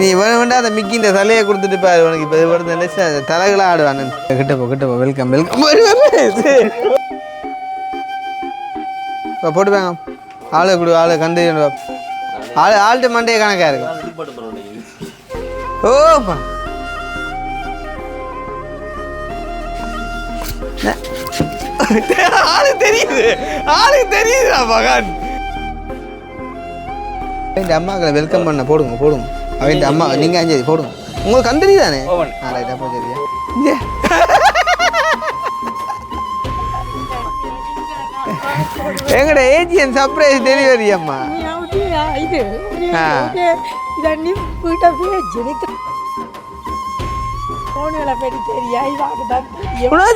நீ வேணும்டா அந்த மிக்கி இந்த தலையை கொடுத்துட்டு பாரு உனக்கு இப்போ இது தலைகளாக ஆடுவானு கிட்ட போ வெல்கம் போட்டுப்பாங்க ஆளு கொடு ஆளு கண்டு ஆள்கிட்ட மண்டைய கணக்கா இருக்கு ஓப்பா ஆளுக்கு தெரியுதுடா மகான் அவன் அம்மாக்களை வெல்கம் பண்ண போடுங்க அவன் அம்மா நீங்க அஞ்சு போடுங்க உங்களுக்கு கந்தரி தானே ரைட்டா போ சரியா எங்கட ஏஜிஎன் சர்ப்ரைஸ் டெலிவரி அம்மா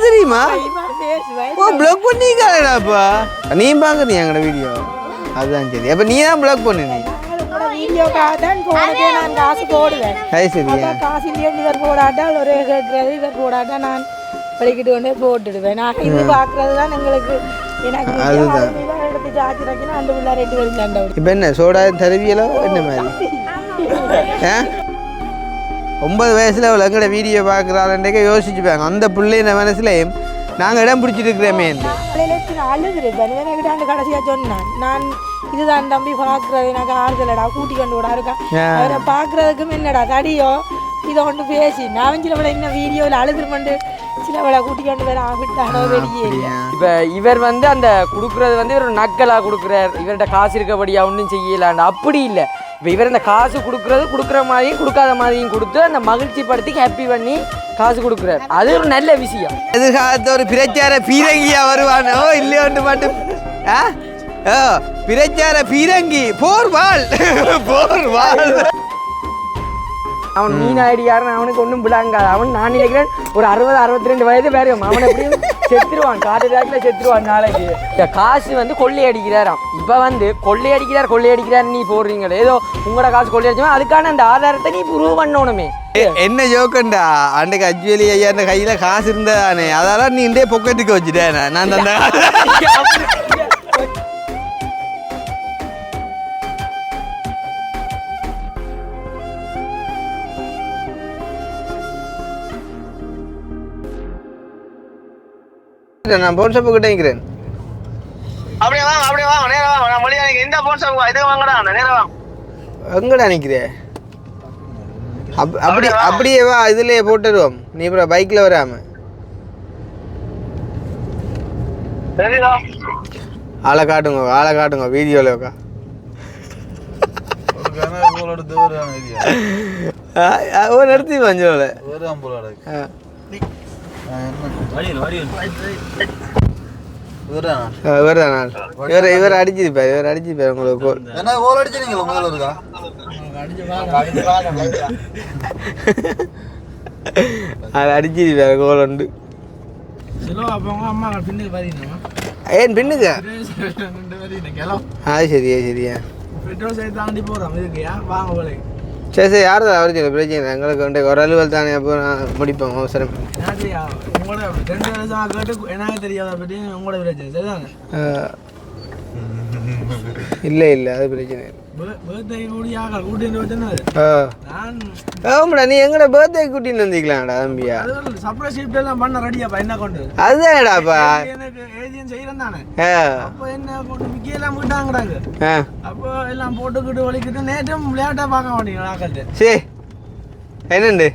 தெரியுமா பிளாக் பண்ணிக்காப்பா நீ பாக்குறீ எங்கட வீடியோ அதுதான் சரி அப்ப நீ தான் பிளாக் பண்ணு நீ காசு போடுவேன் காசு இவர் போடாட்டா ஒரு இவர் போடாட்டா நான் படிக்கிட்டு கொண்டே போட்டுடுவேன் நான் இது பாக்குறது தான் எங்களுக்கு இப்ப என்ன சோடா தருவியலோ என்ன மாதிரி 9 வயசுல எங்கட வீடியோ பாக்குறாருன்றே யோசிச்சுப்பாங்க அந்த பிள்ளைங்க மனசுலயும் நாங்க இடம் பிடிச்சிருக்கிறோமே கடைசியா சொன்னேன் நான் இதுதான் தம்பி பாக்குறது எனக்கு ஆறுதலடா கூட்டி கொண்டு விடா இருக்கா அவரை பாக்குறதுக்கும் என்னடா தடியோ இதை கொண்டு பேசி நான் சில விட இன்னும் வீடியோவில் அழுதுருமண்டு சில விட கூட்டி கொண்டு வர விட்டானோ வெளியே இப்போ இவர் வந்து அந்த கொடுக்குறது இவர் நக்கலாக கொடுக்குறார் இவர்கிட்ட காசு இருக்கபடியா ஒன்றும் செய்யலாண்டு அப்படி இல்லை இப்போ இவர் இந்த காசு கொடுக்குற மாதிரியும் கொடுக்காத மாதிரியும் கொடுத்து அந்த மகிழ்ச்சி படுத்தி ஹாப்பி பண்ணி காசு கொடுக்குறாரு அது ஒரு நல்ல விஷயம் எதிர்காலத்து ஒரு பிரச்சார பீரங்கியா வருவானோ இல்லையோண்டு மட்டும் பிரச்சார பீரங்கி போர்வாள் அவன் மீன் ஐடியாருன்னு அவனுக்கு ஒன்றும் விடாங்காது அவன் நான் நினைக்கிறேன் ஒரு 60-62 வயது வேறு அவன் எப்படியும் செத்துருவான் காட்டு செத்துருவான் நாளைக்கு காசு கொள்ளையடிக்கிறாராம் இப்போ கொள்ளையடிக்கிறார் நீ போடுறீங்களே ஏதோ உங்களோட காசு கொள்ளையடிச்சோம் அதுக்கான அந்த ஆதாரத்தை நீ ப்ரூவ் பண்ணணுமே என்ன ஜோக்கண்டா அன்றைக்கு அஜ்வேலி ஐயா அந்த கையில காசு இருந்ததானே அதெல்லாம் நீ இண்டே பொக்கெட்டுக்கு வச்சுட்டேன் நான் தந்த நான் போன் ஷாப்பு கிட்ட நிக்கிறேன் அப்படியே வாங்க நேரா வாங்க நான் மொழியா இந்த போன் ஷாப் இது வாங்கடா நேரா வாங்க எங்கடா நிக்கிறேன் அப்படியே வா இதுலயே போட்டுடுவோம் நீ அப்புறம் பைக்ல வராம ஆளை காட்டுங்க வீடியோல வைக்கா நடத்தி மஞ்சோல இவர் அடிச்சிருப்பாரு உங்களுக்கு அது அடிச்சிருப்பாரு கோல் உண்டு ஏன் பின்னுக்கு அது சரியா சரி யார் தான் அவருக்கு பிரச்சனை எங்களுக்கு ஒரு அலுவல் தானே அப்போ நான் முடிப்போம் அவசரம் இல்லை அது பிரச்சனை ஆமாடா நீ எங்கட பர்த்டே கூட்டின்னு வந்தீங்களாடா தம்பியா அதுதான்டாப்பா சரி என்னண்டு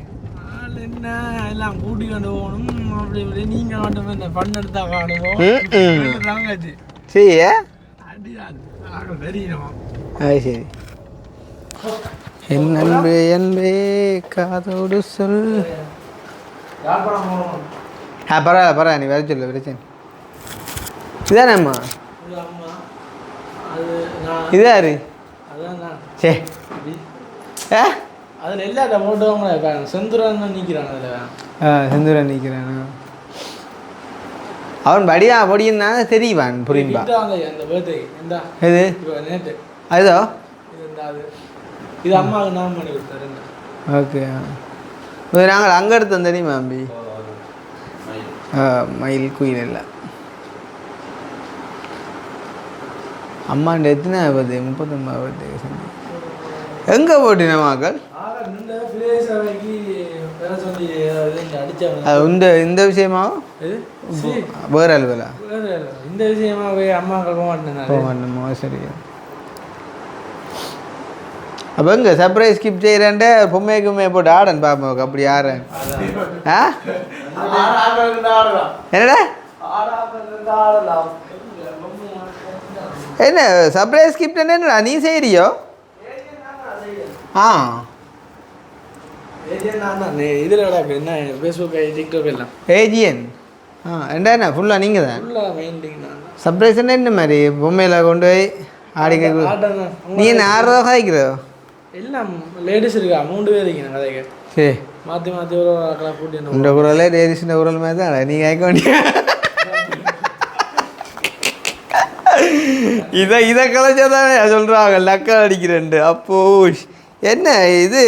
எல்லாம் கூட்டி கொண்டு போகணும் அப்படி இப்படி நீங்க மட்டும் என்ன பண்ணெடுத்தா காணுவோம் சரி தெரியும் சரி என் அன்பே காதோடு சொல் பரவாயில்ல நீ வர சொல்லு பிரச்சனை இதானேம்மா இதாரு சரி அதில் எல்லா போட்டவங்க செந்துரன் நிற்கிறான் செந்துரன் நிற்கிறானா அவன் படியா பொடியுன்னா தெரியுவான் புரியும்பா எது அதோ இது அம்மாவுக்கு நான் பண்ணி கொடுத்தாரு ஓகே நாங்கள் அங்கே எடுத்தோம் தெரியுமா அம்பி மயில் குயில் இல்லை அம்மாண்ட எத்தனை ஆகுது 39 எங்கே போட்டின மக்கள் இந்த விஷயமா வேற அலுவலா இந்த விஷயமா அம்மா போக மாட்டேமோ சரி. அப்போ இங்கே சர்ப்ரைஸ் ஸ்கிப் செய்கிறேன்ட்டு பொம்மைக்குமே போட்டு ஆடன் பாப்போம் அப்படி ஆடுறேன். ஆ என்னடா என்ன சர்ப்ரைஸ் ஸ்கிப்ட் என்னடா நீ செய்கிறியோ? ஆ இதில் என்ன ஃபேஸ்புக் டிக்டாக் எல்லாம் ஏஜிஎன் என்ன ஃபுல்லாக நீங்கள் தான் சர்ப்ரைஸ் என்ன மாதிரி பொம்மையில் கொண்டு போய் ஆடிக்க நீ என்ன ஆடுறதோ கதைக்கிறோ? எல்லாம் லேடிஸ் இருக்கா 3 பேர் இருக்கீங்க கதைக்க சரி மாற்றி மாற்றி ஒரு கூட்டி இந்த குரலே லேடிஸின் குரல் மாதிரி தான் நீ கேட்க வேண்டிய இதை கலைச்சாதானே சொல்கிறாங்க லக்கல் அடிக்கிறேன்ட்டு. அப்போ என்ன இது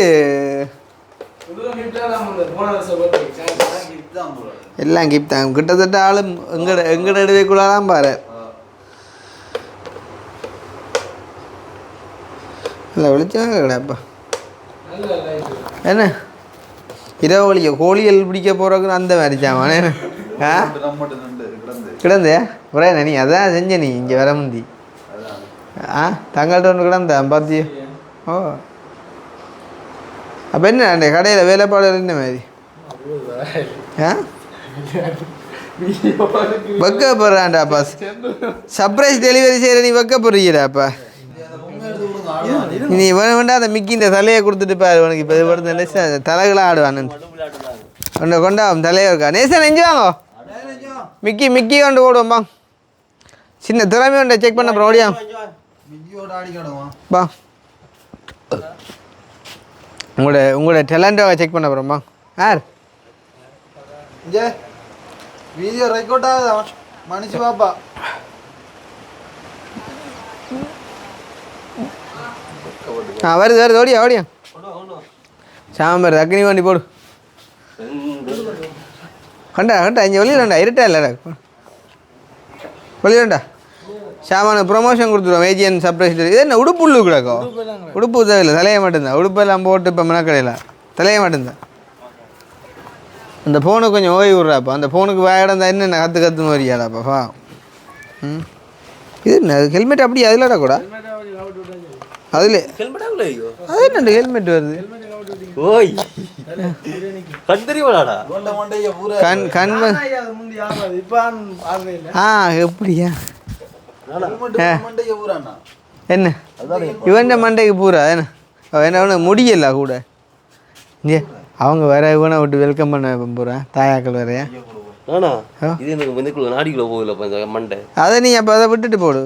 எல்லாம் கிஃப்ட் தான் கிட்டத்தட்ட ஆளும் எங்கட இடவேக்குள்ளாலாம் பாரு. இல்லை விழிச்சாங்க கிடையாப்பா என்ன இரவு வலிக்க கோழிகள் பிடிக்க போகிறதுக்கு அந்த மாதிரி சாமானே ஆ கிடந்தே ஒரே நீ அதான் செஞ்ச நீ இங்கே வர முந்தி தங்கள்கிட்ட ஒன்று கிடந்த பார்த்தி. ஓ அப்போ என்ன அந்த கடையில் வேலைப்பாடு என்ன மாதிரி வைக்க போடுறான்டாப்பா சர்ப்ரைஸ் டெலிவரி செய்கிற நீ வைக்க போடுறீடாப்பா. நீ வேண்டாம் அந்த மிக்கின்ற தலையை கொடுத்துட்டு பாரு உனக்கு இப்போ இது படுத்த தலைகளாக ஆடுவான் ஒன்று கொண்டா தலையை இருக்கா நேசன் நெஞ்சு வாங்கோ மிக்கி கொண்டு ஓடுவோம்பா சின்ன திறமை உண்டை செக் பண்ண அப்புறம் ஓடியா பா உங்களோட டேலண்ட்டை செக் பண்ண அப்புறம்பா யார் வீடியோ ரெக்கார்ட் ஆகுதா மனுஷி பாப்பா வருது ஓடியா சாம்பார் அக்னி வண்டி போடு கண்டா இங்கே வெளியிலண்டா இருட்டா இல்லைடா வெளியிலண்டா சாமான ப்ரொமோஷன் கொடுத்துருவோம் ஏஜிஎன் சர்ப்ரைஸ். இது என்ன உடுப்புள்ளு கிடக்கும் உடுப்பு தேவையில்லை தலையை மட்டும்தான் உடுப்பெல்லாம் போட்டு இப்போ மனக்கடையில் தலையை மட்டும்தான். அந்த ஃபோனுக்கு கொஞ்சம் ஓய்வு விட்றாப்பா அந்த ஃபோனுக்கு வேடந்தா என்னென்ன கற்று மாதிரியாடாப்பா. இது என்ன ஹெல்மெட் அப்படி அதில்டா கூட அதில் அது என்ன ஹெல்மெட் வருது எப்படியா என்ன இவன் மண்டைக்கு பூரா என்ன முடியல கூட இங்கே அவங்க வேற இவனை விட்டு வெல்கம் பண்ண போகிறேன் தாயாக்கள் வேறையா அதை நீ அப்போ அதை விட்டுட்டு போடு.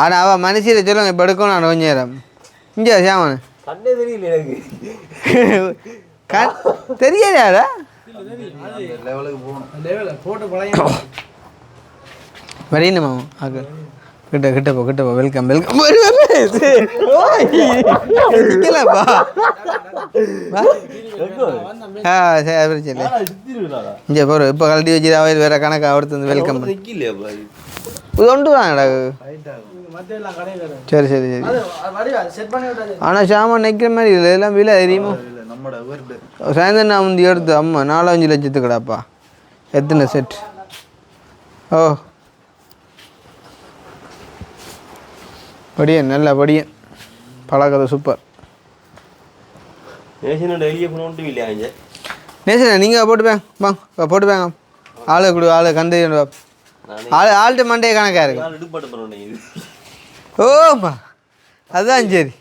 ஆனால் அவள் மனுஷியில் சொல்லுங்க இப்போ எடுக்கணும் நான் கொஞ்சம் நேரம் இங்கே சாமான தெரியாதா வரீனுமா ஆக்கள் கிட்ட போ வெல்கம் இங்கே போகிற இப்போ கழட்டி வச்சு அவையில் வேறு கணக்கு அவர்த்து வெல்கம் இது ஒன்று வாங்கடா சரி ஆனால் சாமான் நிற்கிற மாதிரி இல்லை இதெல்லாம் விலை தெரியுமோ சாயந்தரம் நான் வந்து எடுத்து அம்மா 4-5 லட்சத்துக்குடாப்பா எத்தனை செட். ஓ படியன் நல்லா படியன் பழக்கதை சூப்பர் நேசனா நீங்கள் போட்டுப்பேங்க ஆளு கந்து ஆள்கிட்ட மண்டைய கணக்காக இருக்கு. ஓப்பா அதுதான் சரி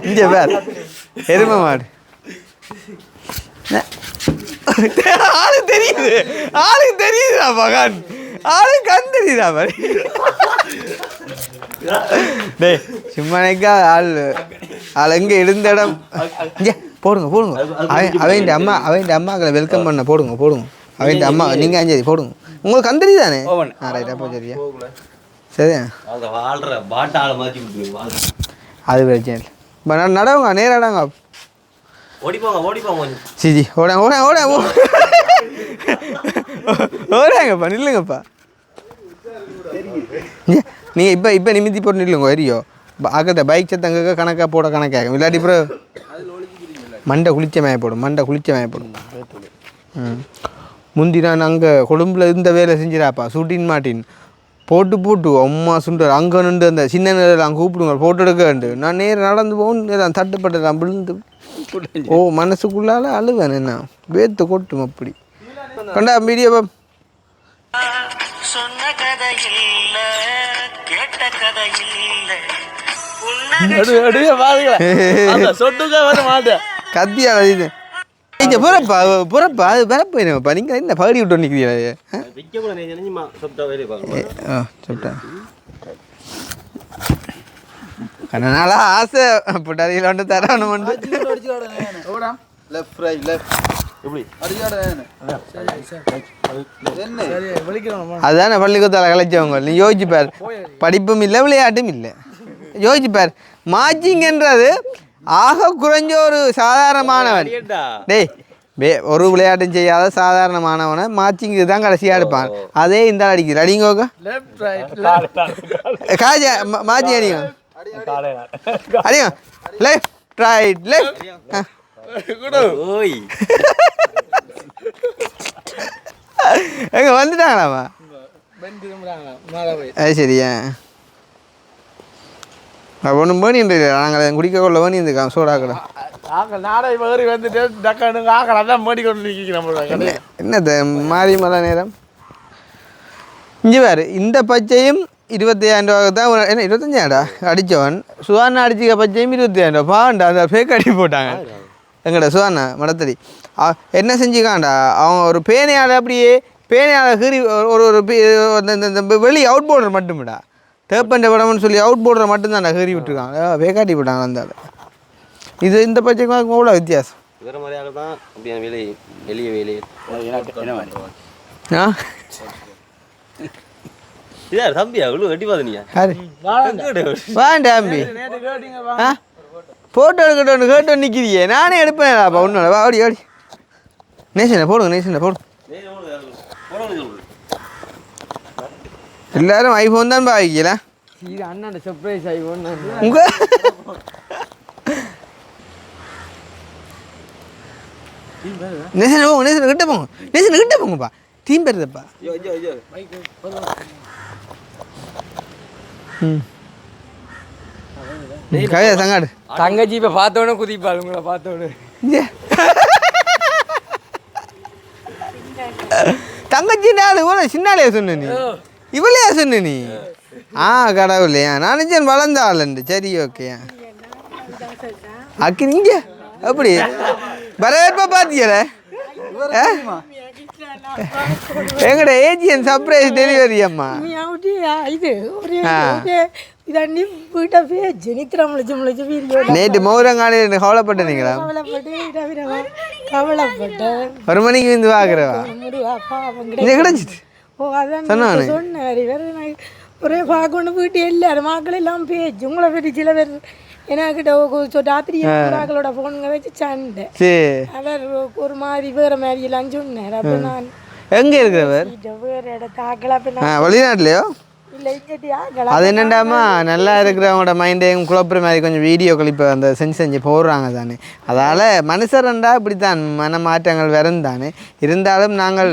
இங்கே பேர் எருமை மாடு ஆளுக்கு தெரியுதுடா மகான் ஆளுக்கு கண் தெரியுதா மாதிரி டேய் சும்மா நினைக்கா ஆள் எங்கே இருந்த இடம் இங்கே போடுங்க அவன் அம்மாக்களை வெல்கம் பண்ண போடுங்க அவன் அம்மா நீங்கள் அஞ்சு போடுங்க உங்களுக்கு கண் தெரியுதானே ரைட் அப்போ சரியா சரியா அது பிரச்சனை இல்லை நடவுங்க நேராடாங்க சிஜி ஓடாங்கப்பா நில்லுங்கப்பா நீங்கள் இப்போ நிமித்தி போட்டு நில்லுங்க வரியோ ஆகத்த பைக் சத்தங்க கணக்காக போட கணக்காகும் இல்லாட்டி அப்புறம் மண்டை குளிச்ச மேயப்படும் முந்தி நான் அங்கே கொழும்புல இருந்த வேலை செஞ்சிடாப்பா ஷூட்டின் மாட்டின் போட்டு அம்மா சுண்டர் அங்கே நின்று அந்த சின்ன நேரம் கூப்பிடுங்க போட்டோ எடுக்க வேண்டு நான் நேரம் நடந்து போகணும் தட்டுப்பட்டேன் விழுந்து மனசுக்குள்ளால அழுவேன் என்ன வேத்து கொட்டும் அப்படி கண்டா மீடியா பாப் சொன்ன கதை இல்ல கேட்ட கதை இல்ல சொட்டுக்க வர மாட்டேன் கத்தியா இது புறப்பா அது வரப்போயினப்பா நீங்கள் என்ன பாடி விட்டு நிற்கிறீங்க அதனால ஆசை புட்டாரியில் வந்து தரணும் லெஃப்ட் ரைட் லெஃப்ட் எப்படி அதுதானே பள்ளிக்கூடத்தில் கலைச்சவங்க நீ யோசிச்சுப்பார் படிப்பும் இல்லை விளையாட்டும் இல்லை யோசிச்சுப்பார் மாச்சிங்கன்றது ஆக குறைஞ்ச ஒரு சாதாரணமானவன் டேய் ஒரு விளையாட்டும் செய்யாத சாதாரணமானவனை மாச்சிங்கு தான் கடைசியாக எடுப்பான் அதே இந்த அடிக்குது அடிங்கோக்க காஜா மாச்சி அடிங்க அடிங்க லெஃப்ட் ரைட் லெஃப்ட் எங்க வந்துட்டாங்களாமா அது சரியா ஒன்றும் வேணிட்டு நாங்கள் குடிக்க கொள்ள வேணி இருந்துக்கா சோடாக்கடை என்னது மாறி மழை நேரம் இங்கே வேறு இந்த பச்சையும் 25,000 ரூபா தான் என்ன 25,000 அடித்தவன் சுவானா அடிச்சிக்க பச்சையும் 25,000 ரூபா பாண்டா அந்த ஃபேக் அடி போட்டாங்க எங்கடா சுவானா மடத்தடி என்ன செஞ்சுக்காண்டா அவன் ஒரு பேனையால் அப்படியே பேனையால் கீறி ஒரு வெளி அவுட் போர்டர் மட்டும்டா தேப்பண்ட படம்னு சொல்லி அவுட் போர்டரை மட்டும்தான் கீறி விட்டுருக்காங்க வேக்காட்டி போட்டாங்க அந்த இது இந்த பட்சம் அவ்வளோ வித்தியாசம் வேறு மாதிரியாக தான் அப்படியே வெளியே வேலையே இதா தம்பியா இவ்வளோ வெட்டி பாதனியா வேண்டாம் தம்பி ஃபோட்டோ எடுக்கட்டும் கேட்டு நிற்கிறியே நானே எடுப்பேன்ப்பா ஒன்றும் ஓடி ஓடி நேசனை போடுங்க எல்லாரும் ஐஃபோன் தான் பாவிக்கல இது அண்ணாண்ட சர்ப்ரைஸ் ஐஃபோன் உங்க நேசனை கிட்ட போங்கப்பா டீம் பெறுதப்பா கவிதா சங்காடு தங்கச்சி இப்போ பார்த்தோன்னே குதிப்பாள் உங்களை பார்த்தோன்னு தங்கச்சி நாள் சின்னாலே சொன்ன நீ இவளையா சொன்ன நீ கடவுளையா நான் நினச்சேன் வளர்ந்தாள் சரி ஓகே அக்கி நீங்க அப்படி வரவேற்பா பார்த்தீங்கள எங்கட ஏஜிஎன் சர்ப்ரைஸ் டெலிவரி அம்மா நேற்று மௌரங்காலே கவலைப்பட்டீங்களா ஒரு மணிக்கு வந்து பார்க்குறவா கிடைச்சிட்டு சொன்னேன் ஒரே பார்க்கணும் வீட்டு எல்லாரும் மக்கள் எல்லாம் பேச்சு உங்களை பற்றி சில பேர் எனக்கிட்ட ராத்திரி மக்களோட ஃபோனுங்க வச்சு சண்டை அவர் ஒரு மாதிரி வேற மாதிரி எல்லாம் சொன்னார் அப்போ நான் எங்கே இருக்கிறவர் வேற இடத்த ஆக்கல வெளிநாட்டுலையோ அது என்னண்டாமா நல்லா இருக்கிறவங்களோட மைண்டையும் குழப்புற மாதிரி கொஞ்சம் வீடியோ கிளிப்பை அந்த செஞ்சு போடுறாங்க தானே அதால் மனுஷரண்டா இப்படி தான் மன மாற்றங்கள் வரும் தானே இருந்தாலும் நாங்கள்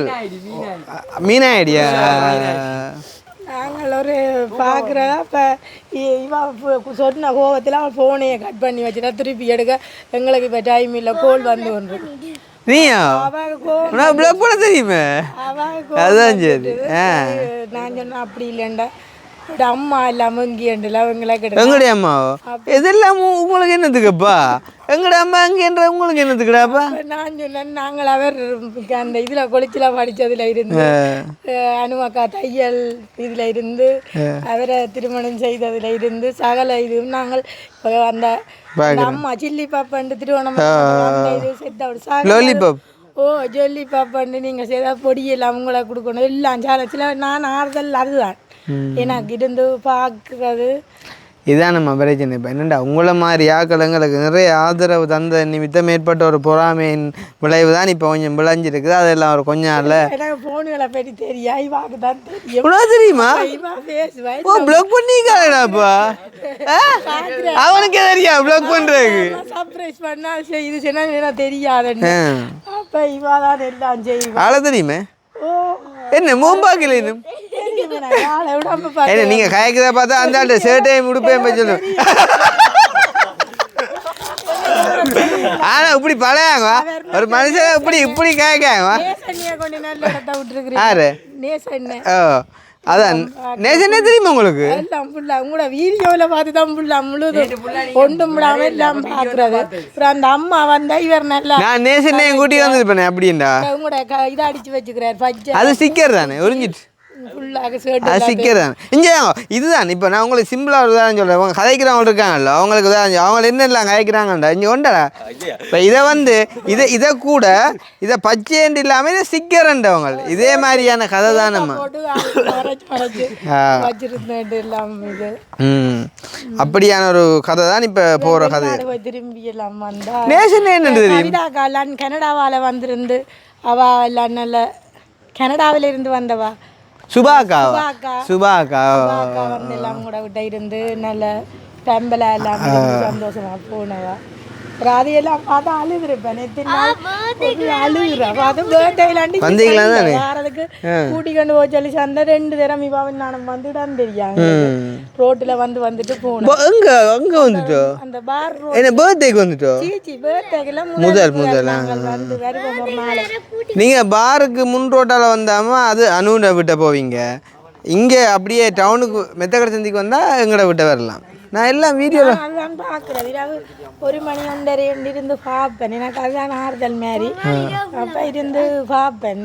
மீனாயிடியா நாங்கள் ஒரு பார்க்குறதா இப்போ சொன்ன கோபத்தில் அவள் ஃபோனையை கட் பண்ணி வச்சுட்டா திருப்பி எடுக்க எங்களுக்கு இப்போ டைம் இல்லை கோல் வந்து ஒன்று நீயா பிளாக் பண்ண தெரியுமே அதான் சரி நான் சொன்னேன் அப்படி இல்லைண்டா அம்மா இல்லாமல் இங்கேண்டல அவங்கள கிட்ட எங்கடைய அம்மாவோ இதெல்லாம் உங்களுக்கு என்னத்துக்குப்பா எங்கட அம்மா எங்கேன்ற உங்களுக்கு என்னத்துக்குடாப்பா நான் சொன்னேன் நாங்கள் அவர் அந்த இதில் கொளிச்சில் படித்ததில் இருந்து அனுமக்கா தையல் இதில் இருந்து அவரை திருமணம் செய்ததில் இருந்து சகல இதுவும் நாங்கள் அந்த அம்மா சில்லி பாப்பாண்டு திருவண்ணாமலை ஜொல்லி பாப்பாண்டு நீங்கள் செய்த பொடியெல்லாம் அவங்கள கொடுக்கணும் எல்லாம் சாலச்சில் நான் ஆறுதல் அதுதான் எனக்கு இருந்து பார்க்குறது இதான் நம்ம பிரச்சனை. இப்போ என்னண்டா உங்களை மாதிரி ஆக்கள் எங்களுக்கு நிறைய ஆதரவு தந்த நிமித்தம் ஏற்பட்ட ஒரு பொறாமையின் விளைவு தான் இப்போ கொஞ்சம் விளைஞ்சிருக்குது. அதெல்லாம் ஒரு கொஞ்சம் இல்லை. எனக்கு ஃபோனுகளை பற்றி தெரியா, இவாக்கு தான் தெரியும். இவ்வளோ தெரியுமா? இவா பேசுவேன். ஓ பிளாக் பண்ணிக்காடாப்பா. அவனுக்கே தெரியா பிளாக் பண்ணுறதுக்கு? சர்ப்ரைஸ் பண்ணா இது சொன்னா தெரியாதுன்னு. அப்போ இவா தான் எல்லாம் செய்வா. ஆள தெரியுமே. ஓ என்ன மூம்பாக்கில் இன்னும் என்ன நீங்கள் கயக்கிறத பார்த்தா அந்த ஆள்கிட்ட ஷர்ட்டையும் உடுப்பையும் போய் சொல்லுங்க. ஆனா இப்படி பழையாங்க ஒரு மனுஷன் இப்படி இப்படி கயக்காங்க. யாரு? ஓ அதான் நேசனே தெரியுமா உங்களுக்கு? எல்லாம் ஃபுல்லா உங்களோட வீடியோவில் பார்த்து தான் ஃபுல்லா முழுதும் ஒன்றும் விடாம எல்லாம் பார்க்குறது. அப்புறம் அந்த அம்மா வந்தா இவர் நல்லா நான் நேசனே கூட்டி வந்துருப்பேன். அப்படின்டா உங்களோட இதை அடிச்சு வச்சுக்கிறார் பச்சை. அது ஸ்டிக்கர் தானே உறிஞ்சிட்டு அது சிக்கர் தானே. இங்கே இதுதான் இப்போ நான் உங்களுக்கு சிம்பிளாக ஒரு உதாரணம் சொல்கிறேன். அவங்க கதைக்கிறவங்க இருக்காங்கல்ல, அவங்களுக்கு உதாரணம் அவங்க என்னெல்லாம் கதைக்கிறாங்கண்டா இங்கே கொண்டா. இப்போ இதை வந்து இதை கூட இதை பச்சைண்டு இல்லாமல் இதை சிக்கர்ன்றவங்க இதே மாதிரியான கதை தான் நம்ம. அப்படியான ஒரு கதை தான் இப்போ போகிற கதை. திரும்பி எல்லாம் வந்தா நேஷன் என்ன தெரியும்? கனடாவால் வந்திருந்து அவா எல்லாம் நல்ல கனடாவில இருந்து வந்தவா சுபாக்கா வந்து எல்லாம் கூட விட்ட இருந்து நல்ல பெம்பலை எல்லாம் சந்தோஷமா போனவா. அதையெல்லாம் பார்த்தா அழுதுருப்பேன். அழுகுறதுக்கு கூட்டி கொண்டு போய் சொல்லி அந்த 2 தரம் இவாவும் நானும் வந்துதான் தெரியாங்க. ரோட்டுல வந்துட்டு போனோம். அந்த பார் நீங்க பாருக்கு முன் ரோட்டால வந்தாம அது அனுட விட்ட போவீங்க. இங்கே அப்படியே டவுனுக்கு மெத்தக்கடை சந்திக்கு வந்தால் எங்கட விட்ட வரலாம். நான் எல்லாம் வீடியோவில் அதுதான் பார்க்குறேன். இரவு 1 மணி 1:30 இருந்து பார்ப்பேன். எனக்கு அதுதான் ஆறுதல் மாதிரி. அப்போ இருந்து பார்ப்பேன்.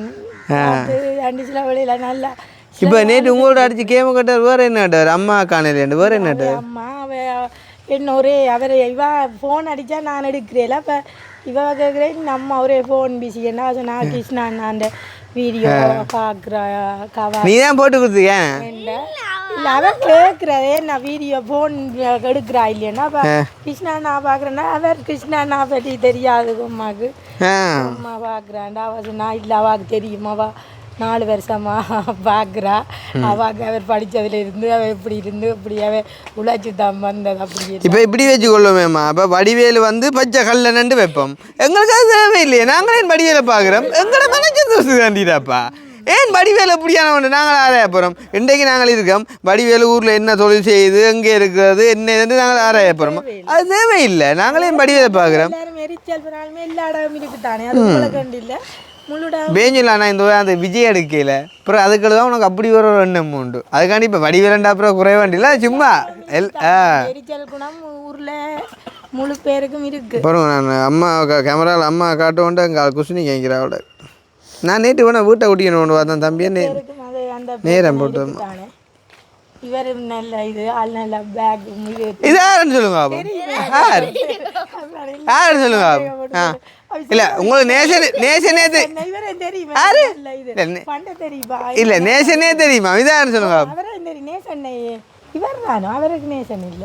அண்டு சில வழியில் நல்லா. இப்போ நேற்று உங்களோட அடிச்சு கேம கட்டார் வேறு என்ன கட்டார்? அம்மா காணல வேறு என்ன? அம்மா என்ன ஒரே அவரை இவா ஃபோன் அடித்தா நான் எடுக்கிறேன். அப்போ இவ கேட்குறேன் அம்மா ஒரே ஃபோன் பிஸி என்ன சொன்னா கிருஷ்ணா அந்த வீடியோ பார்க்குறா கவா நீ தான் போட்டு கொடுத்துக்க. இல்லை அவர் கேட்குறதே நான் வீடியோ ஃபோன் எடுக்கிறா இல்லைன்னா அப்போ கிருஷ்ணா நான் பார்க்குறேன்னா அவர் கிருஷ்ணா நான் பற்றி தெரியாது அம்மாவுக்கு. அம்மா பார்க்குறான்டா அவ சொன்னா இல்லை அவாவுக்கு தெரியுமாவா 4 வருஷமா பார்க்குறா. அவாக்கு அவர் படித்ததுல இருந்து அவள் எப்படி இருந்து இப்படி அவள் உழைச்சி தான் வந்தது. அப்படி இப்போ இப்படி வச்சுக்கொள்ளுமேம்மா. அப்போ வடிவேலு வந்து பச்சை கல்ல நண்டு வைப்போம். எங்களுக்கு அது தேவையில்லையே. நாங்களே வடிவேலை பார்க்குறோம். எங்களை மனசு தாண்டிடாப்பா. ஏன் வடிவேலு எப்படியானவன் நாங்கள் ஆராய போகிறோம். இன்றைக்கு நாங்கள் இருக்கோம். வடிவேலு ஊரில் என்ன தொழில் செய்யுது எங்கே இருக்கிறது என்னன்னு நாங்கள் ஆராய போகிறோம். அது தேவையில்லை. நாங்களே வடிவேலை பார்க்குறோம். எரிச்சல் பண்ணாலுமே எல்லா இடமும் இருக்குதானே. அது உங்களுக்கு கண்டு இல்லை பேஞ்சில் ஆனால் இந்த அந்த விஜய் எடுக்கல. அப்புறம் அதுக்கு தான் உனக்கு அப்படி ஒரு எண்ணம் உண்டு. அதுக்காண்டி இப்போ வடிவேலண்டா அப்புறம் குறைய வேண்டியில்ல சும்மா எரிச்சல் குணம் ஊரில் முழு பேருக்கும் இருக்கு. பாருங்க நான் அம்மா கேமராவில் அம்மா காட்ட கொண்டு அங்கே குசுனி கேட்கிறா அவட. நான் நேற்று வேணா வீட்டை ஊட்டிக்கணும் கொண்டு பார்த்தேன் தம்பியே நேரம் போட்டு. இவர் நல்ல இது ஆள் நல்ல பேக் இது யாருன்னு சொல்லுங்க யாருன்னு சொல்லுங்க. இல்ல உங்களுக்கு நேசனே இல்ல நேசனே தெரியுமா? இதான் சொல்லுங்க. இவர் தானோ அவருக்கு நேசன் இல்ல.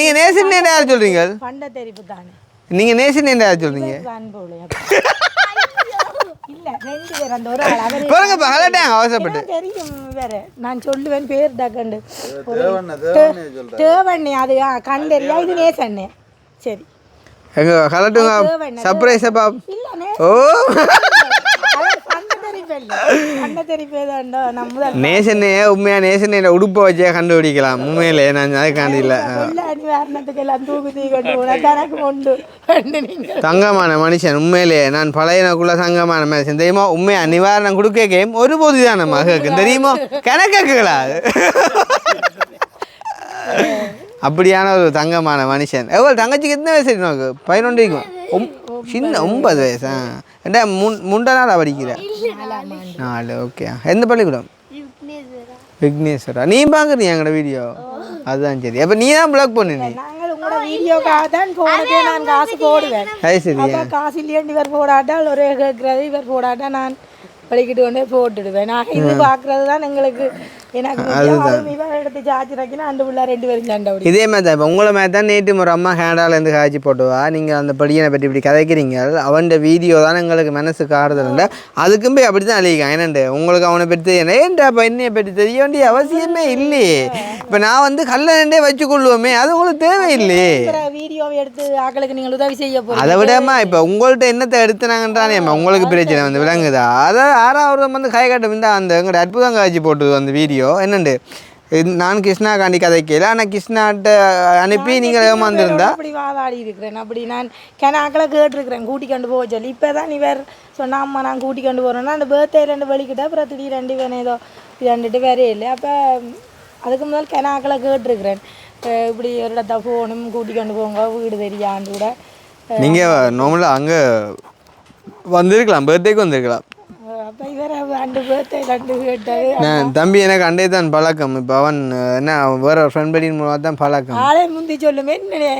நீங்க நேசன் யார் சொல்றீங்க? பண்ட தெரிப்பு தானே. நீங்க நேசன் யார் சொல்றீங்க? இல்ல 2 பேர் அந்த ஒரு ஆள் அவரே பாருங்க பகலட்டாங்க அவசரப்பட்டு. தெரியும் வேற நான் சொல்லுவேன் பேர் டக்கண்டு தேவண்ணே அது கண்டறியா இது நேசண்ணே. சரி எங்க கலட்டுங்க சர்ப்ரைஸ் அப்பா. ஓ நேசனே உண்மையா நேசனே உடுப்பை வச்சே கண்டுபிடிக்கலாம். உண்மையிலே நான் அதுக்காண்டி இல்லை. தங்கமான மனுஷன் உண்மையிலே நான் பழையனக்குள்ள தங்கமான மனுஷன் தெரியுமா? உண்மையா நிவாரணம் கொடுக்க ஒரு போது தான் நம்ம மகக்கு தெரியுமோ கணக்கா அப்படியான ஒரு தங்கமான மனுஷன். எவ்வளோ தங்கச்சிக்கு எத்தனை வயசு நோக்கு? 11 இருக்கும். சின்ன 9 வயசா? ஏண்டா முண்டை நாளாக படிக்கிறேன் 4. ஓகே எந்த பள்ளிக்கூடம்? விக்னேஸ்வரா. நீ பார்க்குறீங்க எங்களோட வீடியோ? அதுதான் சரி. அப்போ நீ தான் பிளாக் பண்ணுங்க. நாங்கள் உங்களோட வீடியோக்காக தான் போனதே. நான் காசு போடுவேன். சரி காசு இல்லையாண்டு இவர் போடாட்டால் ஒரே கேட்குறது இவர் போடாட்டா நான் வலிக்கிட்டு கொண்டே போட்டுடுவேன். நான் இது பார்க்குறது தான் எங்களுக்கு எனக்கு முக்கியம் இவன் எடுத்து சார்ஜ் வைக்கணும் அந்த பிள்ளை 2 பேரும் சண்டை ஓடி இதே மாதிரி தான் இப்போ உங்களை மாதிரி தான் நேற்று ஒரு அம்மா ஹேண்டாலேருந்து காய்ச்சி போட்டுவா நீங்கள் அந்த படியனை பற்றி இப்படி கதைக்கிறீங்க அவன் வீடியோ தான் எங்களுக்கு மனசுக்கு ஆறுதல் இல்லை அதுக்கும் போய் அப்படி தான் அழிக்கான் என்னண்டு உங்களுக்கு அவனை பற்றி தெரியணும் ஏன்டா இப்போ என்னையை பற்றி தெரிய வேண்டிய அவசியமே இல்லையே இப்போ நான் வந்து கல்லணண்டே வச்சு கொள்ளுவோமே அது உங்களுக்கு தேவையில்லையே வீடியோவை எடுத்து ஆக்களுக்கு நீங்கள் உதவி செய்ய போகிறீங்க அதை விடாமா இப்போ உங்கள்கிட்ட என்னத்தை எடுத்துனாங்கன்றானே உங்களுக்கு பிரச்சனை வந்து விளங்குதா அதை 6வது வந்து கை காட்ட இருந்தா அந்த எங்கள்ட அற்புதம் காய்ச்சி போட்டுது அந்த வீடியோ என்னண்டு நான் கிருஷ்ணா காண்டி கதைக்கல ஆனால் கிருஷ்ணாட்ட அனுப்பி நீங்கள் ஏமாந்துருந்தா அப்படி வாதாடி இருக்கிறேன் அப்படி நான் ஆக்களை கேட்டிருக்கிறேன் கூட்டி கொண்டு போக சொல்லி இப்போ தான் நீ வேறு சொன்னா அம்மா நான் கூட்டி கொண்டு போகிறேன்னா அந்த பர்த்டே 2 வெளிக்கிட்ட அப்புறம் திடீர் 2 வேணும் ஏதோ 2 வேறே இல்லை அப்போ அதுக்கு முதல் ஆக்களை கேட்டிருக்கிறேன் இப்படி ஒரு இடத்த போகணும் கூட்டி கொண்டு போங்க வீடு தெரியாண்டு கூட நீங்கள் நார்மலாக அங்கே வந்திருக்கலாம் பர்த்டேக்கு வந்திருக்கலாம் அப்போ இவரை 2 பர்த்டே 2 கேட்டாரு நான் தம்பி எனக்கு அண்டே தான் பழக்கம் இப்போ அவன் என்ன வேற ஒரு ஃப்ரெண்ட் படியின் மூலமாக தான் பழக்கம் ஆளே முந்தி சொல்லுமே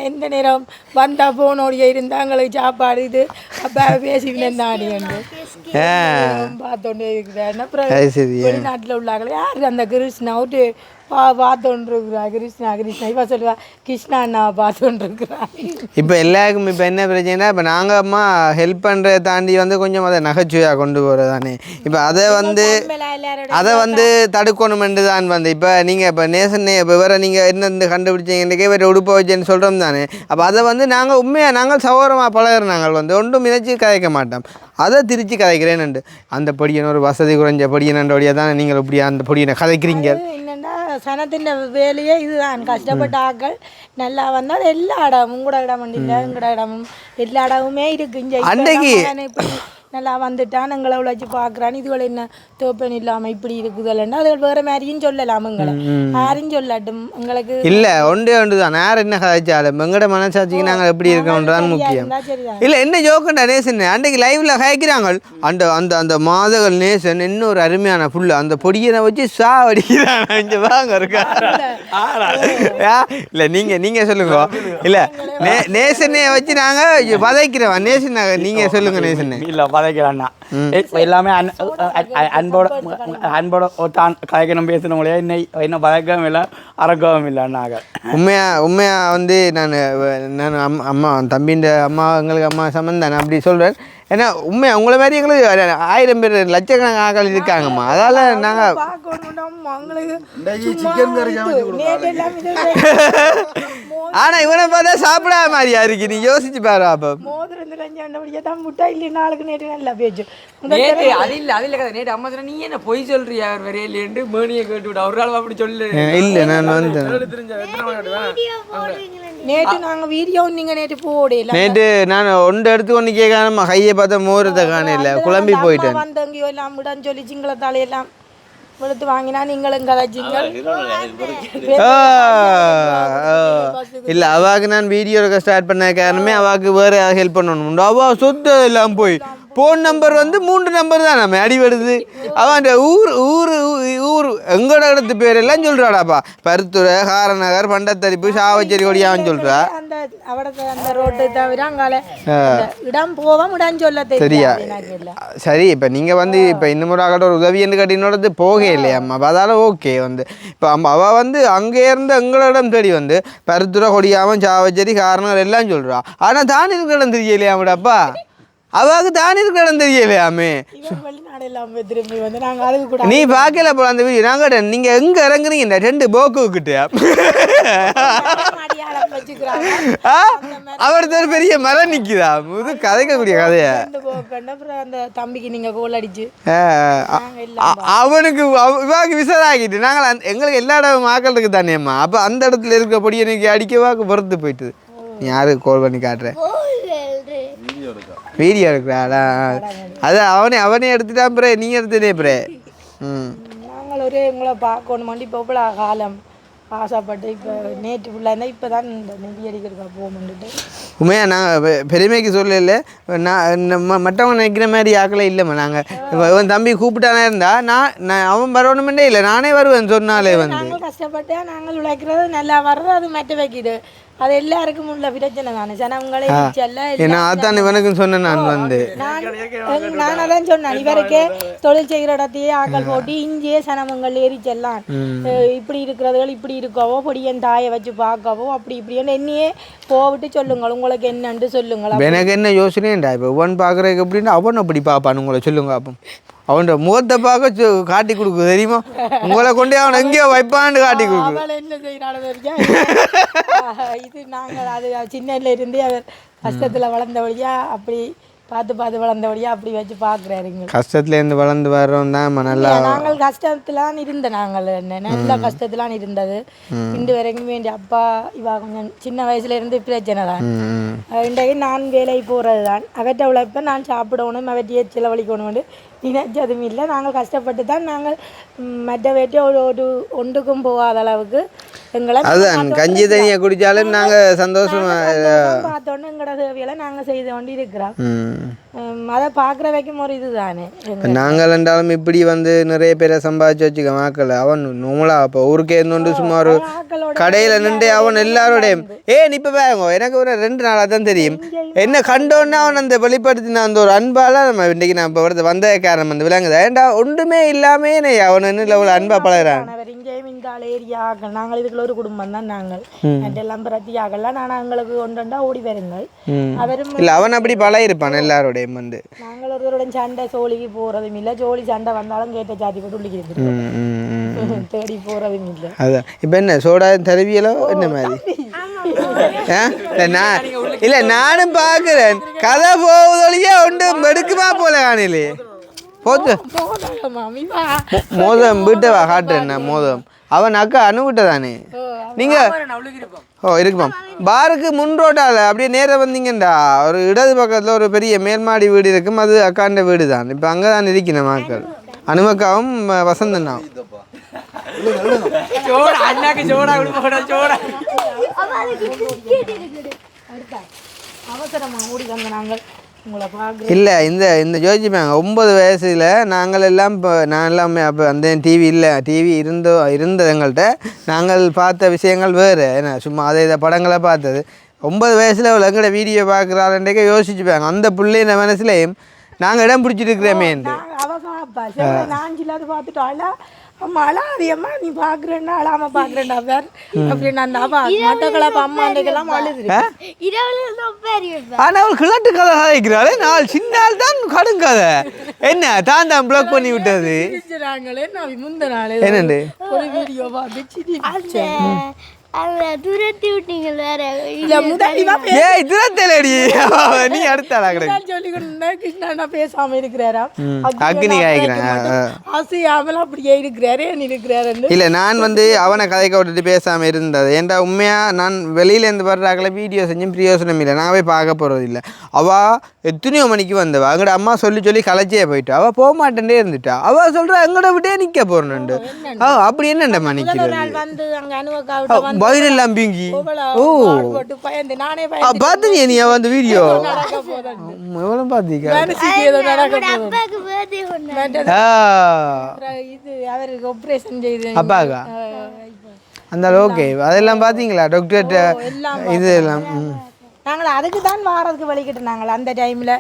எந்த நேரம் வந்தா போனோடைய இருந்தா எங்களுக்கு சாப்பாடு இது அப்போ பேசிக்கிட்டேன் தாடி வந்து பார்த்தோன்னே இருக்கிறேன் அப்புறம் வெளிநாட்டில் உள்ளாங்களே யார் அந்த கிருஷ்ணா விட்டு பார்த்தோன்ருக்குறா கிருஷ்ணா இப்போ சொல்லுவா கிருஷ்ணா அண்ணா பார்த்தோன்ருக்குறா இப்போ எல்லாருக்கும் இப்போ என்ன பிரச்சனைனா இப்போ நாங்கள் அம்மா ஹெல்ப் பண்ணுறதை தாண்டி வந்து கொஞ்சம் அதை நகைச்சுவையாக கொண்டு போகிறது தானே இப்போ அதை வந்து தடுக்கணுமென்று தான் வந்து இப்போ நீங்கள் இப்போ நேசனே இப்போ வேறு நீங்கள் என்ன கண்டுபிடிச்சிங்கன்றக்கே வேறு உடுப்ப வச்சேன்னு சொல்கிறோம் தானே அப்போ அதை வந்து நாங்கள் உண்மையாக நாங்கள் சௌகரமாக பழகிற நாங்கள் வந்து ஒன்றும் மிதச்சு கதைக்க மாட்டோம் அதை திருச்சி கதைக்கிறேன்னு அந்த பொடியன் ஒரு வசதி குறைஞ்ச பொடியனோடைய தானே நீங்கள் இப்படி அந்த பொடியனை கதைக்கிறீங்க என்னென்னா சனத்தின் வேலையே இதுதான் கஷ்டப்பட்ட ஆக்கள் நல்லா வந்தால் எல்லா இடமும் உங்களோட இடம் இல்லை எங்களோட இடமும் எல்லா இடமுமே இருக்கு இங்கே நல்லா வந்துட்டான் எங்களை உழைச்சி பார்க்குறான் இதுகளை என்ன தோப்பன் இல்லாமல் இப்படி இருக்குதுல்லன்னா அதுகள் வேறு மாதிரியும் சொல்லலாம் எங்களை யாரும் சொல்லட்டும் எங்களுக்கு இல்லை ஒன்று தான் யார் என்ன கதைச்சாலும் எங்களோட மனசாட்சிக்கு நாங்கள் எப்படி இருக்கோன்றான் முக்கியம் இல்லை என்ன ஜோக்கண்டா நேசன் அன்றைக்கு லைவில் கதைக்கிறாங்க அந்த அந்த அந்த மாதகள் நேசன் இன்னொரு அருமையான புல்லு அந்த பொடியனை வச்சு அடிக்கிறான் இங்கே வாங்க இருக்கா இல்லை நீங்கள் சொல்லுங்க இல்லை நேசனை வச்சு நாங்கள் பதைக்கிறோம் நேசன் நீங்கள் சொல்லுங்க நேசன் இல்லை பதைக்கிறான்னா எல்லாமே அன்போட தான் கதைக்கணும் பேசணுங்களே இன்னும் பதைக்கவும் இல்லை அறக்கவும் இல்லை நாங்கள் உண்மையாக வந்து நான் அம்மா தம்பின்ற அம்மா எங்களுக்கு அம்மா சம்பந்தம் அப்படி சொல்கிறேன் ஏன்னா உண்மையாக உங்களை மாதிரி எங்களுக்கு 1000 பேர் லட்சக்கணக்கான ஆட்கள் இருக்காங்கம்மா அதால் நாங்கள் ஆனால் இவனை பார்த்தா சாப்பிடாத மாதிரியா இருக்கு நீ யோசிச்சு பாரு அப்போ நேற்று அம்மா சொன்னா நீ என்ன பொய் சொல்றியா வரையிலேண்டு மேனியை கேட்டு விட ஒரு நாள் அப்படி சொல்லு இல்லை நான் வந்து நேற்று நாங்கள் வீடியோ நீங்கள் நேற்று போடல நேற்று நான் எடுத்து ஒன்று கேட்காம கையை பார்த்தா மோரத்தை காணல குழம்பி போயிட்டேன் வந்தவங்க எல்லாம் விடான்னு சொல்லி சிங்களத்தாலையெல்லாம் கொடுத்து வாங்கினா நீங்களும் கதைச்சிங்க இல்லை அவாக்கு நான் வீடியோ ஸ்டார்ட் பண்ண காரணமே அவாக்கு வேறு ஹெல்ப் பண்ணணும் அவா சொத்து எல்லாம் போய் ஃபோன் நம்பர் வந்து 3 நம்பர் தான் நம்ம அடிபடுது அவன் ஊர் எங்களோட இடத்து பேரெல்லாம் சொல்கிறாடாப்பா பருத்துறை காரநகர் பண்டத்தரிப்பு சாவச்சேரி ஒடியான்னு சொல்கிறா அந்த ரோட்டு தவிர அங்கால இடம் போவோம் இடம் சொல்ல சரியா சரி இப்போ நீங்கள் வந்து இப்போ இன்னும் ஒரு உதவி என்று கட்டினோடது போக இல்லையாம்மா அதால ஓகே வந்து இப்போ அவள் வந்து அங்கே இருந்து எங்களிடம் தேடி வந்து பருத்துறை கொடியாமன் சாவச்சேரி காரநகர் எல்லாம் சொல்கிறா ஆனால் தான் இருக்கிற இடம் தெரியலையாமடாப்பா அவாக்கு தான் இருக்கிற இடம் தெரியலையாமே நீ பார்க்கல போல அந்த வீடியோ நாங்க நீங்க எங்க இறங்குறீங்க 2 போக்குக்கிட்ட அவருக்கு ஒரு பெரிய மரம் நிக்குதா இது கதைக்கக்கூடிய கதையா தம்பிக்கு நீங்க கோல் அடிச்சு அவனுக்கு இவாக்கு விசாராகிட்டு நாங்கள் எங்களுக்கு எல்லா இடம் ஆக்கள் இருக்கு தானேம்மா அப்ப அந்த இடத்துல இருக்கிற பொடி எனக்கு அடிக்கவாக்கு பொறுத்து போயிட்டு நீ யாரு கோல் பண்ணி காட்டுற வீடியோ எடுக்கிறாடா அது அவனே எடுத்துட்டான் பிறே நீ எடுத்துனே பிறே நாங்கள் ஒரே உங்களை பார்க்கணுமாண்டி இப்போ இவ்வளோ காலம் ஆசைப்பட்டு இப்போ நேற்று ஃபுல்லாக இருந்தால் இப்போ தான் இந்த நெடி அடிக்கிறதுக்காக போகணுன்ட்டு உண்மையாக நாங்கள் பெருமைக்கு சொல்லல நான் மற்றவங்க நினைக்கிற மாதிரி ஆக்கலை இல்லைம்மா நாங்கள் இவன் தம்பி கூப்பிட்டானே இருந்தா நான் அவன் வரணுமெண்டே இல்லை நானே வருவேன் சொன்னாலே வந்து நாங்கள் கஷ்டப்பட்டு நாங்கள் உழைக்கிறது நல்லா வர்றது அது மெட்ட வைக்கிது அது எல்லாருக்கும் உள்ள பிரச்சனை தானே ஜனங்களே எரிச்சல்ல ஏன்னா அதான் இவனுக்கும் சொன்னேன் நான் வந்து நான் அதான் சொன்னேன் இவருக்கே தொழில் செய்கிற இடத்தையே ஆக்கள் போட்டு இங்கேயே சனமங்கள் எரிச்செல்லாம் இப்படி இருக்கிறதுகள் இப்படி இருக்கவோ பொடியன் தாயை வச்சு பார்க்கவோ அப்படி இப்படின்னு என்னையே போவிட்டு சொல்லுங்கள் உங்களுக்கு என்னன்னு சொல்லுங்கள். எனக்கு என்ன யோசனைண்டா இப்போ ஒன் பார்க்குறதுக்கு எப்படின்னா அவன் அப்படி பார்ப்பான் உங்களை சொல்லுங்க அப்போ அவன் முகத்தை பார்க்க காட்டி கொடுக்கு தெரியுமா உங்களை கொண்டே அவன் எங்கேயோ வைப்பான்னு காட்டி கொடுக்கு. அவள் என்ன செய்யறாள் இது நாங்கள் அது சின்னல இருந்தே அவர் கஷ்டத்தில் வளர்ந்தபடியா அப்படி பார்த்து வளர்ந்தபடியா அப்படி வச்சு பார்க்குறாருங்க. கஷ்டத்துலேருந்து வளர்ந்து வர்றோம் தான் நல்லா. நாங்கள் கஷ்டத்துலாம் இருந்த நாங்கள் நல்ல கஷ்டத்துலாம் இருந்தது இன்று வரைக்கும் வேண்டிய அப்பா இவா கொஞ்சம் சின்ன வயசுல இருந்து பிரச்சனை தான். இன்றைக்கு நான் வேலை போகிறது தான் அவற்றை உழைப்ப நான் சாப்பிடணும் அவற்றையே செலவழிக்கணும்னு நினைச்சதும் இல்லை. நாங்கள் கஷ்டப்பட்டு தான் நாங்கள் மற்ற வேட்டை ஒரு ஒன்றுக்கும் போகாத அளவுக்கு எங்களை அதான் கஞ்சி தண்ணியை குடித்தாலும் நாங்கள் சந்தோஷமா பார்த்தோன்னு எங்களோட சேவைகளை நாங்கள் செய்து கொண்டு இருக்கிறோம். அதை பார்க்குற வைக்கும் ஒரு இது தானே நாங்கள் என்றாலும் இப்படி வந்து நிறைய பேரை சம்பாதிச்சு வச்சுக்க மக்கள் அவன் நூலா அப்போ ஊருக்கே இருந்தோண்டு சும்மா ஒரு கடையில் நின்று அவன் எல்லாரோடையும் இப்போ பாருங்க எனக்கு ஒரு 2 நாளாக தான் தெரியும் என்ன கண்டோன்னா அவன் அந்த வெளிப்படுத்தின அந்த ஒரு அன்பால் நம்ம இன்றைக்கி நான் இப்போ வந்த காரணம் வந்து விளங்குது. ஏன்டா ஒன்றுமே இல்லாமே அவன் என்ன ஒரு அன்பாக பழகிறான். இங்கேயும் இந்த ஏரியா ஆகல் நாங்கள் இதுக்குள்ள ஒரு குடும்பம் தான் நாங்கள் எல்லாம் பிரத்தி ஆகலாம் நான் எங்களுக்கு ஒன்றா ஓடி வருங்கள் அவரும் இல்லை அவன் அப்படி பழகிருப்பான் எல்லாரோடையும் வந்து நாங்கள் ஒருவருடன் சண்டை சோழிக்கு போகிறதும் இல்லை ஜோலி சண்டை வந்தாலும் கேட்ட ஜாதி போட்டு உள்ளிக்கிறது தேடி போகிறதும் இல்லை. அதான் இப்போ என்ன சோடா தருவியலோ என்ன மாதிரி இல்லை நானும் பார்க்குறேன் கதை போவதொழியே ஒன்று மெடுக்குமா போல காணிலே போத்து மோதம் வீட்டை காட்டுறேன் மோதம் அவன் அக்கா அணுகிட்ட தானே நீங்கள் இருக்குமா பாருக்கு முன் ரோட்டால் அப்படியே நேராக வந்தீங்கண்டா ஒரு இடது பக்கத்தில் ஒரு பெரிய மேல்மாடி வீடு இருக்கும் அது அக்காண்ட வீடு தான். இப்போ அங்கே தான் இருக்கிற மக்கள் அனுமக்காவும் வசந்தனாவும் அவசரமாக ஓடி வந்த நாங்கள் உங்களை பார்க்க இல்லை இந்த யோசிப்பாங்க 9 வயசில் நாங்கள் எல்லாம் இப்போ நான் எல்லாமே அப்போ அந்த டிவி இல்லை டிவி இருந்தது எங்கள்கிட்ட நாங்கள் பார்த்த விஷயங்கள் வேறு என்ன சும்மா இதை படங்களை பார்த்தது 9 வயசில் அவ்வளோ எங்கள்ட வீடியோ பார்க்குறாள்ன்றே யோசிச்சுப்பாங்க அந்த பிள்ளைங்க மனசுலேயும் நாங்கள் இடம் பிடிச்சிருக்கிறோமேன்ட்டு நான் சில்லாது பார்த்துட்டோம்ல அம்மா அழாதியம்மா நீ பார்க்குறேன்னா அழாம பார்க்குறேன்டா பேர் அப்படின்னு அந்த மட்டக்களப்பு அம்மா அன்றைக்கெல்லாம் அழுது ஆனால் அவள் கிழட்டு கதை சாதிக்கிறாள் நாள் சின்ன ஆள் தான் கடுங்கதை என்ன தான் பிளாக் பண்ணி விட்டது முந்த நாள் என்னண்டு ஒரு வீடியோ பார்த்து துரத்தி விட்டீங்க வேற நீ அடுத்தாளா கிருஷ்ணா பேசாம இருக்கிறாரா அக்னி ஆசையாமல் அப்படியே இருக்கிறாரு இல்லை நான் வந்து அவனை கதைக்க விட்டுட்டு பேசாமல் இருந்தது ஏன்டா உண்மையாக நான் வெளியிலேருந்து வர்றாங்கள வீடியோ செஞ்சும் பிரயோசனம் இல்லை நான் போய் பார்க்க போகிறது இல்லை அவள் எத்தனையோ மணிக்கு வந்தவா எங்கட அம்மா சொல்லி கலைச்சியே போயிட்டா அவள் போக மாட்டேன்டே இருந்துட்டா அவள் சொல்கிறா எங்கட விட்டே நிற்க போகிறேன்ண்டு அப்படி என்னண்டம்மா நிற்கிறது வயிறெல்லாம் பிங்கி பார்த்து நீ வந்து வீடியோ எவ்வளோ பார்த்திக்க அப்பாக்கா அந்த ஓகே அதெல்லாம் பார்த்தீங்களா டாக்டர்கிட்ட இது எல்லாம் நாங்கள் அதுக்கு தான் வாரத்துக்கு வலிக்கிட்டு நாங்கள் அந்த டைமில்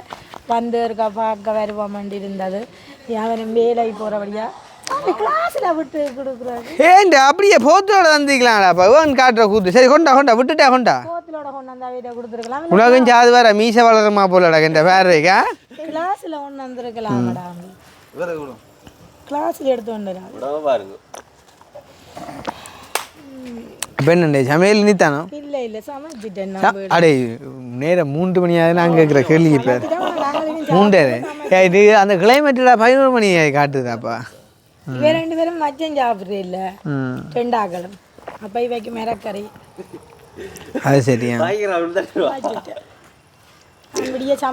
வந்து இருக்கா பார்க்க வருவோம்ட்டு இருந்தது அவரும் வேலை போகிற வழியா கிளாஸ்ல விட்டு கொடுக்குறாரு ஏன்டா அப்படியே போத்தோட வந்தீங்களாடா பகவான் காட்டுற கூத்து சரி கொண்டா விட்டுட்டா போத்தலோட கொண்டு வந்தா வீட்டை கொடுத்துருக்கலாம் உலகம் சாது வேற மீச வளருமா போலடா இந்த வேற இருக்கா கிளாஸ்ல ஒன்று வந்திருக்கலாம் கிளாஸ்ல எடுத்து வந்துடுறாங்க பாருங்க பெண்ணே சமையல் நீத்தானோ இல்லை சமைச்சிட்டேன் அடே நேரம் 3 மணி ஆகுது நான் கேட்குற கேள்வி இப்போ 3 இது அந்த கிளைமேட்டில் 11 மணி காட்டுதாப்பா இவ 2 பேரும் மச்சம் சாப்பிட்றே இல்லை 2 ஆகலும் அப்போ இவைக்கு மிரக்கறி அது சரியா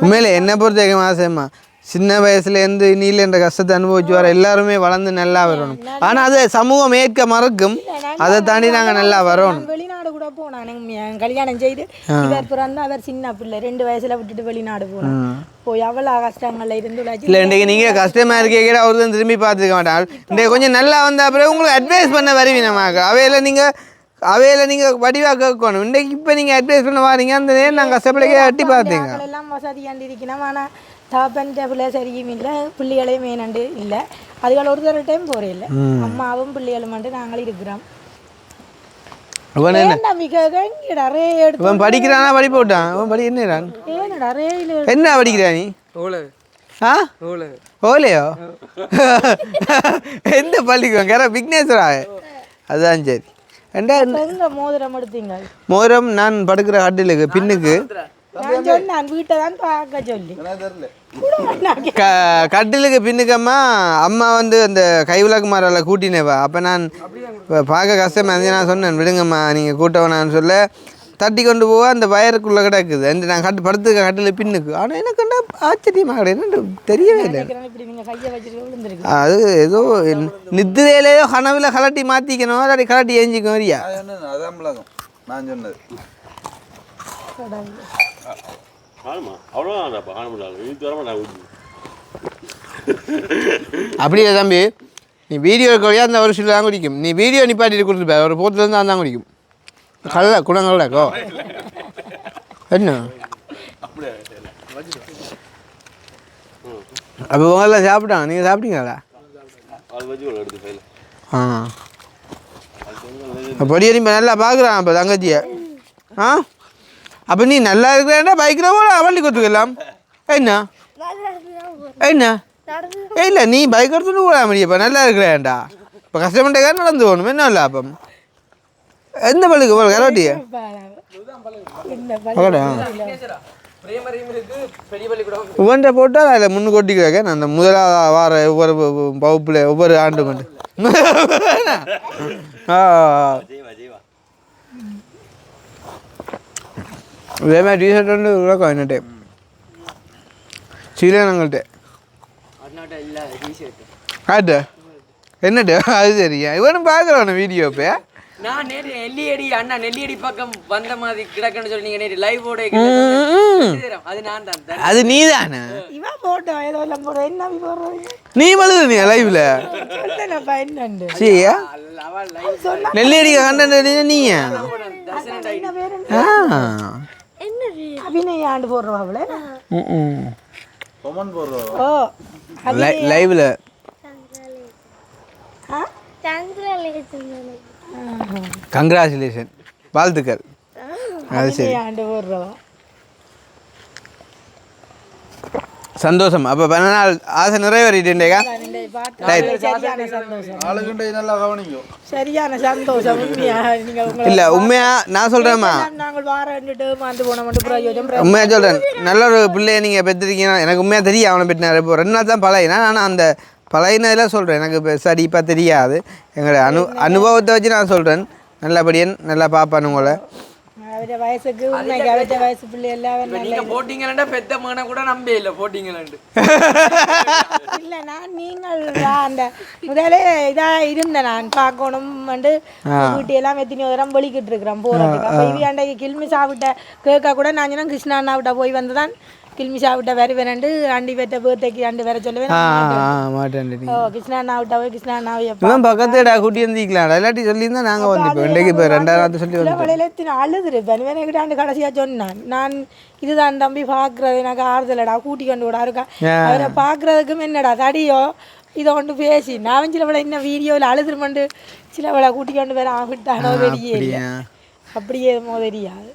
உண்மையில என்னை பொறுத்த வரைக்கும் ஆசைம்மா சின்ன வயசுலேருந்து நீல என்ற கஷ்டத்தை அனுபவிச்சு வர எல்லாருமே வளர்ந்து நல்லா வரணும் ஆனால் அது சமூகம் ஏற்க மறக்கும் அதை தாண்டி நாங்கள் நல்லா வரணும் வெளிநாடு கூட போனேன் கல்யாணம் செய்து இவர் பிறந்து அவர் சின்ன பிள்ளை 2 வயசுல விட்டுட்டு வெளிநாடு போனோம் போய் அவ்வளோ கஷ்டங்கள்ல இருந்து இல்லை இன்றைக்கு நீங்கள் கஷ்டமாக இருக்கீங்க அவர்தான் திரும்பி பார்த்துக்க மாட்டாங்க இன்றைக்கு கொஞ்சம் நல்லா வந்த அப்புறம் உங்களுக்கு அட்வைஸ் பண்ண வருவீனமாக்க அவையில் நீங்கள் அவையில் நீங்கள் வடிவாக கேட்கணும். இன்றைக்கு இப்போ நீங்கள் அட்வைஸ் பண்ண வாரீங்க, அந்த நேரம் நாங்கள் கஷ்டப்படிக்க அட்டி பார்த்தீங்க. எல்லாம் வசதியாண்டு இருக்கணும். ஆனால் தாப்பன் பிள்ளை சரியும் இல்லை, பிள்ளைகளையும் வேணாண்டு இல்லை. அதுகள் ஒரு தர டைம் போகிறே இல்லை. அம்மாவும் பிள்ளைகளும் வந்து நாங்கள் இருக்கிறோம். இவன் படிக்கிறானா படிப்பு விட்டான்? அவன் படி என்னடான்? என்ன படிக்கிறா நீ? ஆ ஓலையோ? எந்த பள்ளிக்கு விக்னேஸ்வரா? அதுதான் சரி. மோதிரம் எடுத்தீங்க? மோதிரம் நான் படுக்கிற கட்டிலுக்கு பின்னுக்கு கட்டிலுக்கு பின்னுக்கம்மா அம்மா வந்து அந்த கைவிளக்கு மாறால கூட்டினேவா. அப்போ நான் பார்க்க கஷ்டமாக இருந்துச்சு. நான் சொன்னேன் விடுங்கம்மா நீங்கள் கூட்டவனான்னு சொல்ல தட்டி கொண்டு போக அந்த வயருக்குள்ளே கிடக்குது. அந்த நான் படுத்துக்க கட்டில் பின்னுக்கு. ஆனால் எனக்கு ஆச்சரியமாக கிடையாது, என்ன தெரியவே இல்லை. அது ஏதோ நித்திரையிலேயோ கனவில் கலட்டி மாற்றிக்கணும், அல்லாட்டி கலட்டி ஏஞ்சிக்கணும். வரியா நான் சொன்னது அப்படியே தம்பி, நீ வீடியோ இருக்க அந்த ஒரு சில தான் குடிக்கும். நீ வீடியோ நிப்பாட்டிட்டு கொடுத்துருப்ப ஒரு போத்துலேருந்து தான் குடிக்கும். கல்ல குணங்கள்டாக்கோ என்ன அப்போ உங்களெல்லாம் சாப்பிட்டாங்க, நீங்கள் சாப்பிட்டீங்களா? ஆ படியே இப்போ நல்லா பார்க்குறான் இப்போ தங்கச்சியை. ஆ அப்போ நீ நல்லா இருக்கிறேன்டா பைக்கில் போட வண்டி கொடுத்துக்கலாம். என்ன என்ன இல்லை நீ பைக் எடுத்துட்டு போட முடியும். நல்லா இருக்கிறேன்டா இப்போ கஷ்டப்பட்டக்கார நடந்து போகணும். என்ன இல்லை அப்போ எந்த பள்ளிக்கு போகிற கரோட்டியா? இவன்ட்ட போட்டால் அதில் முன்னு கொட்டிக்கிறாங்க. நான் அந்த முதலாவது வார ஒவ்வொரு வகுப்பில் ஒவ்வொரு ஆண்டு கொண்டு இதே மாதிரி டிஷர்ட் வந்து விளக்கம் என்னட்டே சீலனங்கள்ட்ட காட்டு என்னட்டு அது சரியா இவனும் பார்க்குறவன வீடியோ இப்போ. நான் நேற்று நெல்லியடி அண்ணா நெல்லியடி பக்கம் வந்த மாதிரி கிடக்குன்னு சொல்லி நீங்கள் நேற்று லைவ் ஓட அது நான் தான். அது நீ தானே? இவன் போட்டோ ஏதோ எல்லாம் போடுற என்ன போடுறீங்க? நீ பழுது நீ லைவ்ல சரியா நெல்லியடி கண்டன நீயா அபிநய ஆண்டு போடுறவாங்கள லைவ்ல கங்க்ராச்சுலேஷன் வாழ்த்துக்கள். அது சரி சந்தோஷம். அப்போ 15 நாள் ஆசை நிறைவேறிட்டேண்டேக்கா. சரியான சந்தோஷம். இல்லை உண்மையாக நான் சொல்கிறேம்மா, உண்மையாக சொல்கிறேன். நல்ல ஒரு பிள்ளைய நீங்கள் பெற்றிருக்கீங்கன்னா எனக்கு உண்மையாக தெரியும். அவனை பெற்றினார் இப்போ 2 நாள் தான் பழகினா. ஆனால் அந்த பழகினதில் சொல்கிறேன், எனக்கு இப்போ சரிப்பாக தெரியாது. எங்களோட அனுபவத்தை வச்சு நான் சொல்கிறேன். நல்லபடியன் நல்லா பார்ப்பானு உங்களை வயசுக்கு வயசு பிள்ளை எல்லாம் போட்டிங்களா பெத்த மகனை கூட நம்பே இல்லை போட்டிங்களாண்டு இல்லை. நான் நீங்கள் அந்த முதலே இதாக இருந்தேன். நான் பார்க்கணும் வந்து வீட்டையெல்லாம் எத்தனை தூரம் வெளிக்கிட்டு இருக்கிறேன் போகிறதுக்கு. அப்போ இது அண்டைக்கு கில்மி சாப்பிட்ட கேட்க கூட நான் சொன்னால் கிருஷ்ணா அண்ணாவிட்ட போய் வந்து தான் கில்மி சாப்பிட்ட வேறு வேணாண்டு ஆண்டி பேட்ட பேர்த்தைக்கு ஆண்டு வேற சொல்லுவேன். கிருஷ்ணா அண்ணாவிட்ட போய் கிருஷ்ணா அண்ணாவை பக்கத்துல கூட்டி வந்துக்கலாம் இல்லாட்டி சொல்லியிருந்தா நாங்கள் வந்து இன்றைக்கு இப்போ 2,000 சொல்லி வலையில அழுதுருப்பேன். வேணாண்டு கடைசியாக சொன்னான், நான் இதுதான் தம்பி பார்க்குறது எனக்கு ஆறுதலடா கூட்டி கொண்டு விடா இருக்கா. அவரை பார்க்குறதுக்கும் என்னடா தடியோ இதை கொண்டு பேசி நான் சில வேலை இன்னும் வீடியோவில் அழுதுருமண்டு சில வேலை கூட்டி கொண்டு வேற ஆகிட்டானோ வெளியே இல்லை. அப்படியே தெரியாது.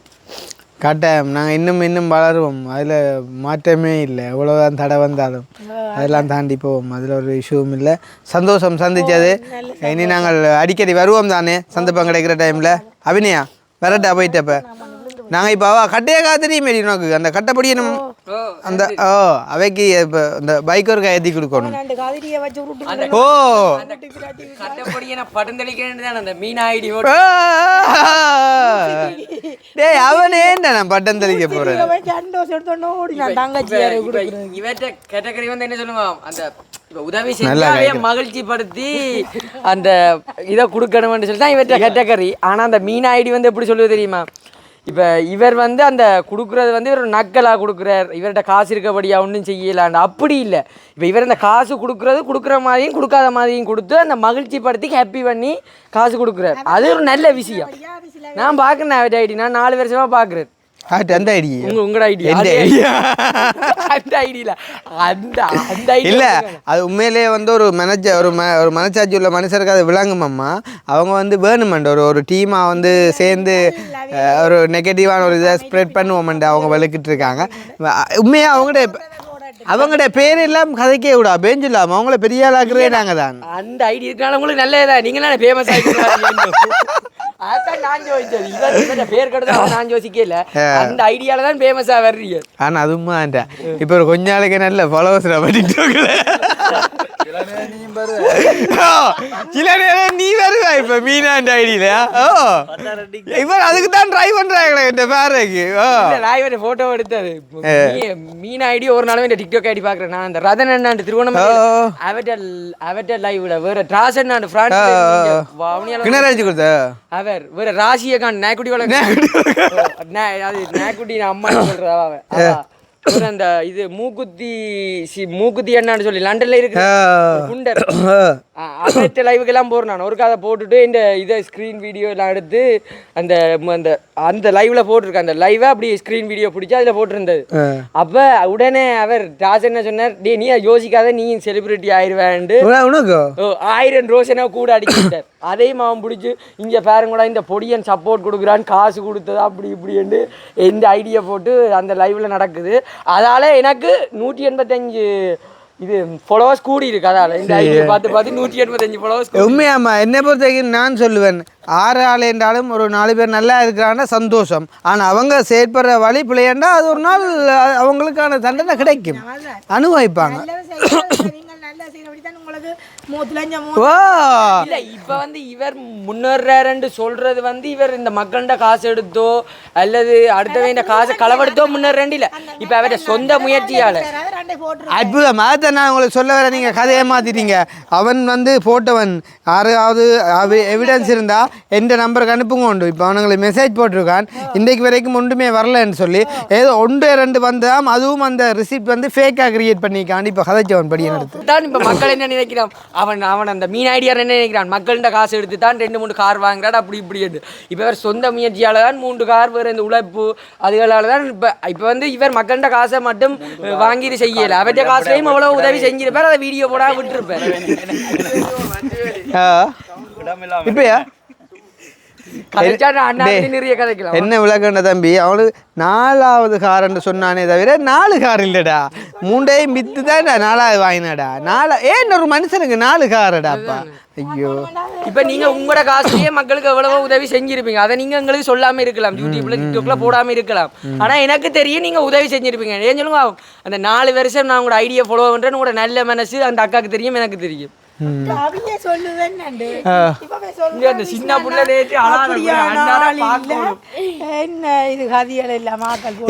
கட்டாயம் நாங்கள் இன்னும் வளருவோம். அதில் மாற்றமே இல்லை. எவ்வளோதான் தடை வந்தாலும் அதெல்லாம் தாண்டி போவோம். அதில் ஒரு இஷ்யூவும் இல்லை. சந்தோஷம் சந்திச்சது. இனி நாங்கள் அடிக்கடி வருவோம் தானே சந்தர்ப்பம் கிடைக்கிற டைமில். அபிநயா வரட்டா போயிட்டப்ப நாங்கள் இப்போ கட்டையே காத்திரியே மாரி நோக்கு அந்த கட்டைப்படியே நம்ம அந்த அவைக்கு இப்போ இந்த பைக் ஒரு ஏற்றி கொடுக்கணும். ஓ டேய் அவனே நான் பட்டம் தெளிக்க போறேன். கேட்டகரி வந்து என்ன சொல்லுவான் அந்த உதவி செஞ்சாலே மகிழ்ச்சி படுத்தி அந்த இதை கொடுக்கணும்னு சொல்லி தான் இவற்றை கேட்டகரி. ஆனால் அந்த மீன் ஐடி வந்து எப்படி சொல்லுவது தெரியுமா, இப்போ இவர் வந்து அந்த கொடுக்குறது வந்து இவர் நக்கலாக கொடுக்குறார், இவர்கிட்ட காசு இருக்கபடியா ஒன்றும் செய்யலாண்டு அப்படி இல்லை. இப்போ இவர் இந்த காசு கொடுக்குற மாதிரியும் கொடுக்காத மாதிரியும் கொடுத்து அந்த மகிழ்ச்சி படுத்தி ஹாப்பி பண்ணி காசு கொடுக்குறாரு. அது ஒரு நல்ல விஷயம். நான் பார்க்குறேன் அவர்கிட்ட ஐடி, நான் 4 வருஷமாக பார்க்குறேன். அந்த ஐடி உங்களோட ஐடியா அந்த ஐடியில் அந்த ஐடி இல்லை, அது உண்மையிலேயே வந்து ஒரு ஒரு மனச்சாட்சி உள்ள மனுஷருக்கு அது விளங்குமாம்மா. அவங்க வந்து வேணுமெண்ட் ஒரு டீமாக வந்து சேர்ந்து ஒரு நெகட்டிவான ஒரு இதை ஸ்ப்ரெட் பண்ணுவோம்ண்டு அவங்க விளக்கிட்டு இருக்காங்க. உண்மையாக அவங்களோட பேர் எல்லாம் கதைக்கே விடா பேஞ்சு இல்லாமல் அவங்கள பெரிய ஆளாக்குறதே நாங்கள் தான். அந்த ஐடி இருக்கனால உங்களுக்கு நல்லதா, நீங்களாம் ஃபேமஸ் ஆகிட்டு அதான் நான் யோசிச்சது. இவன் பேர் கெடுத்தா நான் யோசிக்கல, அந்த ஐடியால தான் ஃபேமஸாக வர்றீங்க. ஆனால் அதுமா இப்போ ஒரு கொஞ்ச நாளைக்கு நல்ல ஃபாலோவர்ஸ் பண்ணிட்டு சில நேரம் நீ வருவா இப்போ மீனாண்ட ஐடியில. இவர் அதுக்கு தான் ட்ரை பண்றாங்களே இந்த பேருக்கு. நான் போட்டோ எடுத்தது மீனா ஐடி ஒரு நாளும் இந்த டிக்டாக் ஐடி பாக்குறேன். நான் அந்த ரதன் அண்ணாண்டு திருவண்ணாமலை அவட்ட லைவ்ல வேற டிராஸ் அண்ணாண்டு பிரான்ஸ் கிணறாச்சு கொடுத்த அவர் வேற ராசியகான் நாய்க்குட்டி அது நாய்க்குட்டி அம்மா சொல்றா அந்த இது மூக்குத்தி என்னான்னு சொல்லி லண்டன்ல இருக்கு குண்டர் அவர்கிட்ட லைவுக்கெல்லாம் போறேன். நான் ஒரு கதை போட்டுட்டு இந்த இதை ஸ்க்ரீன் வீடியோ எல்லாம் எடுத்து அந்த அந்த அந்த லைவ்ல போட்டிருக்கேன். அந்த லைவை அப்படி ஸ்க்ரீன் வீடியோ பிடிச்சி அதில் போட்டிருந்தது. அப்போ உடனே அவர் ராஜ் என்ன சொன்னார், டே நீ யோசிக்காத நீ செலிபிரிட்டி ஆயிடுவேன்ட்டு 1000 ரோஷனா கூட அடிச்சுட்டார். அதையும் அவன் பிடிச்சி இங்கே பாருங்களா இந்த பொடியன் சப்போர்ட் கொடுக்குறான்னு காசு கொடுத்ததா அப்படி இப்படின்ட்டு எந்த ஐடியா போட்டு அந்த லைவ்ல நடக்குது. அதால எனக்கு 185 இது ஃபாலோவர்ஸ் கூடி இருக்கு. அதால இந்த ஐடியா பார்த்து 185 ஃபாலோவர்ஸ். உண்மையாம்மா என்னை பொறுத்த வரைக்கும் நான் சொல்லுவேன், 6 ஆள் என்றாலும் ஒரு 4 பேர் நல்லா இருக்கிறாங்கன்னா சந்தோஷம். ஆனால் அவங்க செயற்படுற வழி பிள்ளையாண்டா அது ஒரு நாள் அவங்களுக்கான தண்டனை கிடைக்கும், அனுபவிப்பாங்க. இப்ப வந்து இவர் முன்னேறாருன்னு சொல்றது வந்து இவர் இந்த மக்கள்கிட்ட காசு எடுத்தோ அல்லது அடுத்தவன் இந்த காசை களவெடுத்தோ முன்னேறாண்டு இல்ல, இப்ப அவருடைய சொந்த முயற்சியால. அற்புதமா நான் உங்களுக்கு சொல்ல வர, நீங்க கதையை மாத்திட்டீங்க. அவன் வந்து போட்டவன் யாராவது எவிடன்ஸ் இருந்தா எந்த நம்பருக்கு அனுப்புங்க உண்டு. இப்போ அவனுங்களுக்கு மெசேஜ் போட்டிருக்கான், இன்றைக்கு வரைக்கும் ஒன்றுமே வரலன்னு சொல்லி ஏதோ 1-2 வந்தாம். அதுவும் அந்த ரிசிப்ட் வந்து ஃபேக்காக கிரியேட் பண்ணிக்காண்டி இப்போ கதைச்சவன் படி எடுத்து தான். இப்போ மக்கள் என்ன நினைக்கிறான், அவன் அந்த மீன் ஐடியா என்ன நினைக்கிறான், மக்கள்கிட்ட காசு எடுத்து தான் 2-3 கார் வாங்குறான் அப்படி இப்படி. இப்போ இவர் சொந்த முயற்சியால் தான் 3 கார் வேறு இந்த உழைப்பு அதுகளால் தான். இப்போ வந்து இவர் மக்கள்கிட்ட காசை மட்டும் வாங்கிட்டு செய்யலை, அவர்கிட்ட காசுலையும் அவ்வளோ உதவி செஞ்சிருப்பார். அதை வீடியோ போட விட்டுருப்பார். இப்பயா நிறைய கதைக்கலாம். என்ன விளக்கண்ட தம்பி, அவனுக்கு 4வது காரன்னு சொன்னானே தவிர 4 கார் இல்லடா, 3ஐயும் வித்து தான் 4வது வாங்கினாடா. ஏன் ஒரு மனுஷனுக்கு 4 காரடாப்பா. ஐயோ, இப்ப நீங்க உங்களோட காசுலயே மக்களுக்கு எவ்வளவோ உதவி செஞ்சிருப்பீங்க. அதை நீங்க எங்களுக்கு சொல்லாம இருக்கலாம், யூடியூப்ல டிக்டாக்ல போடாம இருக்கலாம். ஆனா எனக்கு தெரியும் நீங்க உதவி செஞ்சிருப்பீங்க. ஏன் சொல்லுங்க, அந்த 4 வருஷம் நான் உங்களோட ஐடியா ஃபாலோ பண்றேன்னு உங்களோட நல்ல மனசு அந்த அக்காவுக்கு தெரியும், எனக்கு தெரியும்.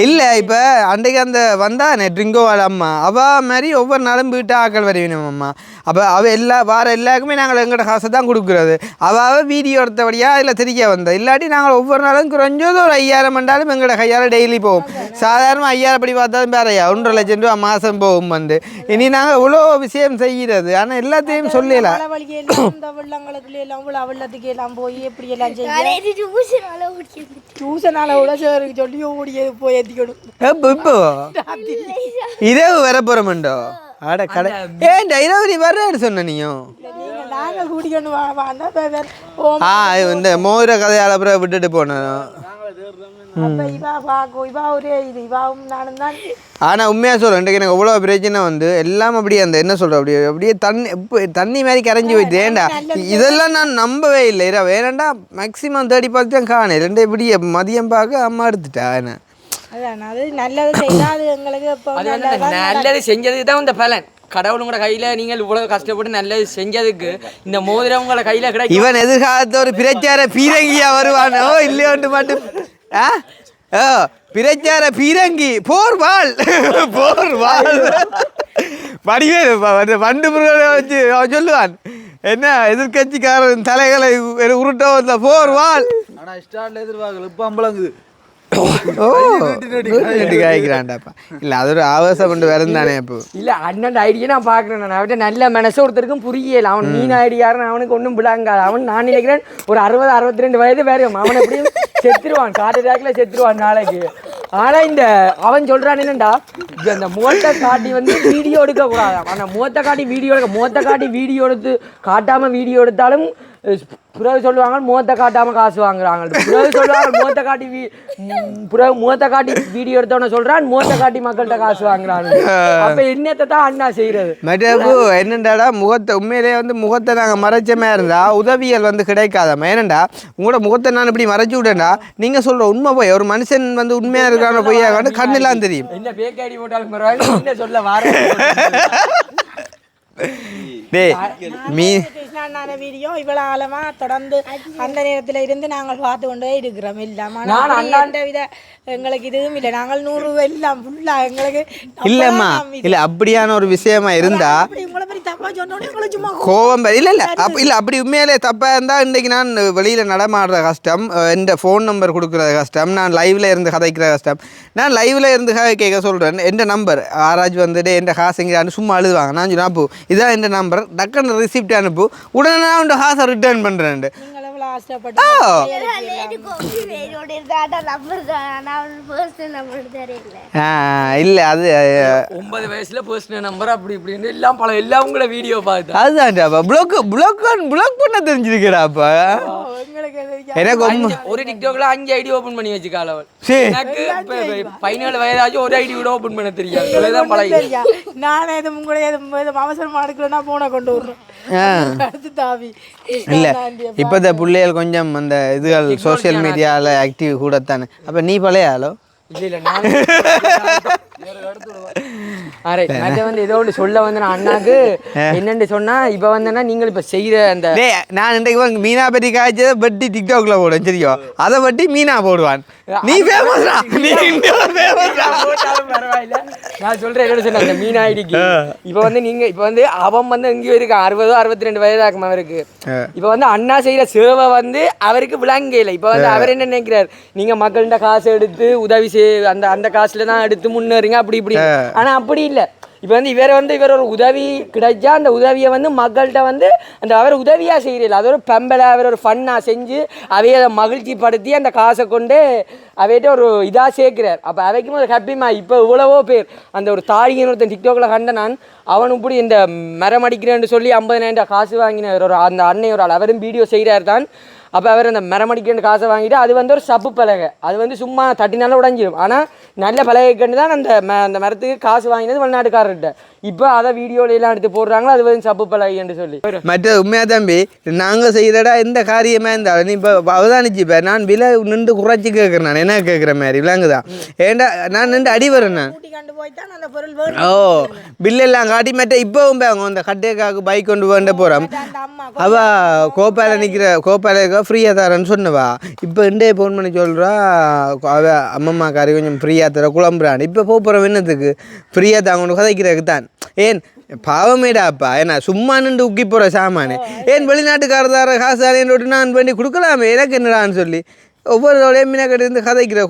இல்ல இப்ப அன்றைக்கு அந்த வந்தானே ட்ரிங்கோ அம்மா அவ மாதிரி ஒவ்வொரு நாளும் வீட்டு ஆக்கள் வரையணும் அம்மா. அப்ப அவ எல்லாருக்குமே நாங்கள் எங்கள்ட காசை தான் கொடுக்குறது. அவ வீடியோ எடுத்தபடியா அதில் தெரிய வந்த, இல்லாட்டி நாங்கள் ஒவ்வொரு நாளும் குறைஞ்சது ஒரு 5000 பண்ணாலும் எங்களோட கையால் டெய்லி போவோம். சாதாரண 5000 படி பார்த்தாலும் வேறையா 1.5 லட்சம் ரூபா மாதம் போகும் வந்து. இனி நாங்கள் இவ்வளோ விஷயம் செய்கிறது, ஆனால் எல்லாத்தையும் சொல்லலாம். இரவு வர போறோம்டோ. அட கடை ஏன்டா இரவு நீ வர்றேன்னு சொன்ன நீயும். இந்த மோதிர கதையால அப்புறம் விட்டுட்டு போனோம். ஆனால் உண்மையாக சொல்கிறேன், இன்றைக்கு எனக்கு எவ்வளோ பிரச்சனை வந்து எல்லாம் அப்படியே அந்த என்ன சொல்கிறேன் அப்படியே தண்ணி மாதிரி கரைஞ்சி போயிட்டு. ஏண்டா இதெல்லாம் நான் நம்பவே இல்லை. இரவு ஏன்னாண்டா மேக்ஸிமம் தேடி பார்த்து தான் காணேன். 2 இப்படி மதியம் பார்க்க அம்மா எடுத்துட்டா. என்ன நல்லது செஞ்சதுக்கு தான் இந்த பலன். கடவுளுங்களோட கையில நீங்கள் இவ்வளவு கஷ்டப்பட்டு நல்லது செஞ்சதுக்கு இந்த மோதிரம் உங்களோட கையில கிடைக்கும். இவன் எதிர்காலத்து ஒரு பிரச்சார பீரங்கியா வருவானோ இல்லையோண்டு மட்டும். பிரச்சார பீரங்கி போர்வாள் வடிவேலு வண்டு முருகனை வச்சு அவன் சொல்லுவான், என்ன எதிர்கட்சிக்காரன் தலைகளை உருட்ட வந்த போர்வாள். ஆனால் ஸ்டார்ட்ல எதிர்பார்க்கல, இப்போ அம்பளங்குது. ஓ நோட்டி காய்க்கிறான்டாப்பா இல்லை அது ஒரு ஆவேசம் கொண்டு வரந்தானே இப்போ இல்லை அண்ணன் ஐடியா நான் பார்க்குறேன் நான் அவர்கிட்ட நல்ல மனசு ஒருத்தருக்கும் புரியல அவன் மீன் ஐடியாருன்னு அவனுக்கு ஒன்றும் விடாங்காது அவன் நான் நினைக்கிறேன் ஒரு 60-62 வயது வேறும் அவன் எப்படியும் செத்துருவான் காட்டு செத்துருவான் நாளைக்கு. ஆனால் இந்த அவன் சொல்கிறான் என்னண்டா இந்த முகத்தை காட்டி வந்து வீடியோ எடுக்கக்கூடாது. ஆனால் முகத்தை காட்டி வீடியோ எடுத்து காட்டாமல் வீடியோ எடுத்தாலும் பிறகு சொல்லுவாங்க முகத்தை காட்டாமல் காசு வாங்குறாங்க. பிறகு சொல்லுவாங்க முகத்தை காட்டி வீடியோ எடுத்தவன சொல்கிறான் முகத்தை காட்டி மக்கள்கிட்ட காசு வாங்குறாங்க. அப்போ என்னத்தை தான் அண்ணா செய்கிறது? மற்றபு என்னண்டாடா முகத்தை உண்மையிலேயே வந்து முகத்தை நாங்கள் மறைச்சமே இருந்தால் உதவியல் வந்து கிடைக்காதம்மா. ஏனண்டா உங்களோட முகத்தை நான் இப்படி மறைச்சி விட்டேன்டா நீங்கள் சொல்கிற உண்மை போய் ஒரு மனுஷன் வந்து உண்மையாக இருக்கான பொய்யா வந்து கண்ணெல்லாம் தெரியும். என்ன பேக்காடி போட்டாலும் பரவாயில்ல என்ன சொல்ல வர வீடியோ இவ்வளவு ஆழமா தொடர்ந்து அந்த நேரத்துல இருந்து நாங்கள் பார்த்து கொண்டே இருக்கிறோம். இல்லாம வித எங்களுக்கு இதுவும் இல்லை. நாங்கள் 100 எல்லாம் ஃபுல்லா எங்களுக்கு இல்லம்மா இல்ல அப்படியான ஒரு விஷயமா இருந்தா கோவம் இல்ல இல்ல இல்ல அப்படி உண்மையிலே தப்பா இருந்தா இன்னைக்கு நான் வெளியில நடமாடுற கஷ்டம், என் ஃபோன் நம்பர் கொடுக்குறது கஷ்டம், நான் லைவ்ல இருந்து கதைக்கிற கஷ்டம். நான் லைவ்ல இருந்து கேட்க சொல்றேன் என் நம்பர் ஆராய்ச்சி வந்துட்டு என் காசுங்கிறான்னு சும்மா அழுதுவாங்க. நான் சொன்னேன் அப்போ இதான் என் நம்பர் டக்குன்னு ரிசிப்ட் அனுப்பு உடனே நான் உன் காசை ரிட்டர்ன் பண்றேன். இல்ல அது 9 வயசுல பர்சனல் நம்பர் அப்படி இப்படின்னு எல்லாம் பல எல்லாம் உங்களை வீடியோ பார்த்து அதுதான்டாப்பா பிளாக் பண்ண தெரிஞ்சிருக்கடாப்பா. எனக்கு ஒரு டிக்டாக்ல 5 ஐடி ஓபன் பண்ணி வச்சுக்கால அவள். எனக்கு 17 வயதாச்சும் ஒரு ஐடி கூட ஓபன் பண்ண தெரியாது. தான் பழகி நானே இது உங்களுடைய அவசரமா எடுக்கலன்னா போன கொண்டு வர்றேன். இல்ல இப்போத பிள்ளைகள் கொஞ்சம் அந்த இதுகள் சோசியல் மீடியாவில் ஆக்டிவ் கூடத்தானே. அப்போ நீ பழைய ஆளோ? இல்லை வந்து ஏதோ ஒன்று சொல்ல வந்து நான் அண்ணாக்கு என்னன்னு சொன்னா இப்போ வந்தேன்னா நீங்கள் இப்போ செய்கிற அந்த நான் இன்றைக்கு மீனா பற்றி காய்ச்சதை பட்டி டிக்டாக்ல போடுவேன் சரியோ, அதை பட்டி மீனா போடுவான். நீ ஃபேமஸ்ரா, நீ பரவாயில்ல. நான் சொல்றேன் என்ன சொன்ன அந்த மீனா ஐடிக்கு இப்போ வந்து நீங்க இப்போ வந்து அவன் வந்து எங்கேயும் இருக்கான் 60-62 வயதாக்கும் அவருக்கு. இப்போ வந்து அண்ணா செய்கிற சேவை வந்து அவருக்கு விளங்கல. இப்போ வந்து அவர் என்ன நினைக்கிறார், நீங்க மக்கள்கிட்ட காசு எடுத்து உதவி அந்த அந்த காசுல தான் எடுத்து முன்னேறீங்க அப்படி இப்படி. ஆனா அப்படி இல்லை. இப்போ வந்து இவர் ஒரு உதவி கிடைச்சா அந்த உதவியை வந்து மக்கள்கிட்ட வந்து அந்த அவர் உதவியாக செய்கிறீர்கள் அது ஒரு பெம்பலை அவர் ஒரு ஃபன்னாக செஞ்சு அவையை அதை மகிழ்ச்சி படுத்தி அந்த காசை கொண்டு அவையிட்ட ஒரு இதாக சேர்க்கிறார். அப்போ அவைக்கும் ஒரு ஹாப்பிமா. இப்போ இவ்வளவோ பேர் அந்த ஒரு தாரிகன் ஒருத்தன் டிக்டாக்ல கண்ட நான் அவன் இப்படி இந்த மரம் அடிக்கிறேன்னு சொல்லி 50,000 காசு வாங்கினார் ஒரு அந்த அன்னை ஒரு ஆள். அவரும் வீடியோ செய்கிறார் தான். அப்போ அவர் அந்த மரமடிக்கண்டு காசை வாங்கிட்டு அது வந்து ஒரு சப்பு பலகை, அது வந்து சும்மா தட்டினால உடஞ்சிடும். ஆனால் நல்ல பலகைக்கண்டு தான் அந்த மரத்துக்கு காசு வாங்கினது வெளிநாட்டுக்காரர்கிட்ட. இப்போ அதை வீடியோலாம் எடுத்து போடுறாங்களோ அது வந்து சப்பு பலகைன்னு சொல்லி. மற்ற உண்மையாக தம்பி நாங்கள் செய்கிறடா எந்த காரியமாக இருந்தாலும் நீ இப்போ அவதானிச்சுப்ப நான் விலை நின்று குறைச்சி கேட்குறேன். நான் என்ன கேட்குற மாதிரி விலங்குதான் ஏண்டா நான் நின்று அடி வரேன் நான். ஓ பில்லெல்லாம் காட்டி மற்ற இப்போவும் அவங்க அந்த கட்டைக்காக்கு பைக் கொண்டு வேண்ட போகிறோம். அவள் கோப்பால ஃப்ரீயாக தரேன்னு சொன்னவா. இப்போ இண்டே ஃபோன் பண்ணி சொல்கிறா அவள் அம்மம்மா காரி கொஞ்சம் ஃப்ரீயாக தர குழம்புறான். இப்போ போகிறோம் என்னத்துக்கு ஃப்ரீயாக தான் கொண்டு கதைக்கிறதுக்கு தான். ஏன் பாவமேடாப்பா ஏன்னா சும்மா நின்று உக்கி போகிற சாமானு ஏன் வெளிநாட்டுக்காரதார காசாலேன்னு நான் பண்ணி கொடுக்கலாமே எனக்கு என்னடான்னு சொல்லி ஒவ்வொரு மீனாக்கிட்ட இருந்து கதைக்கிற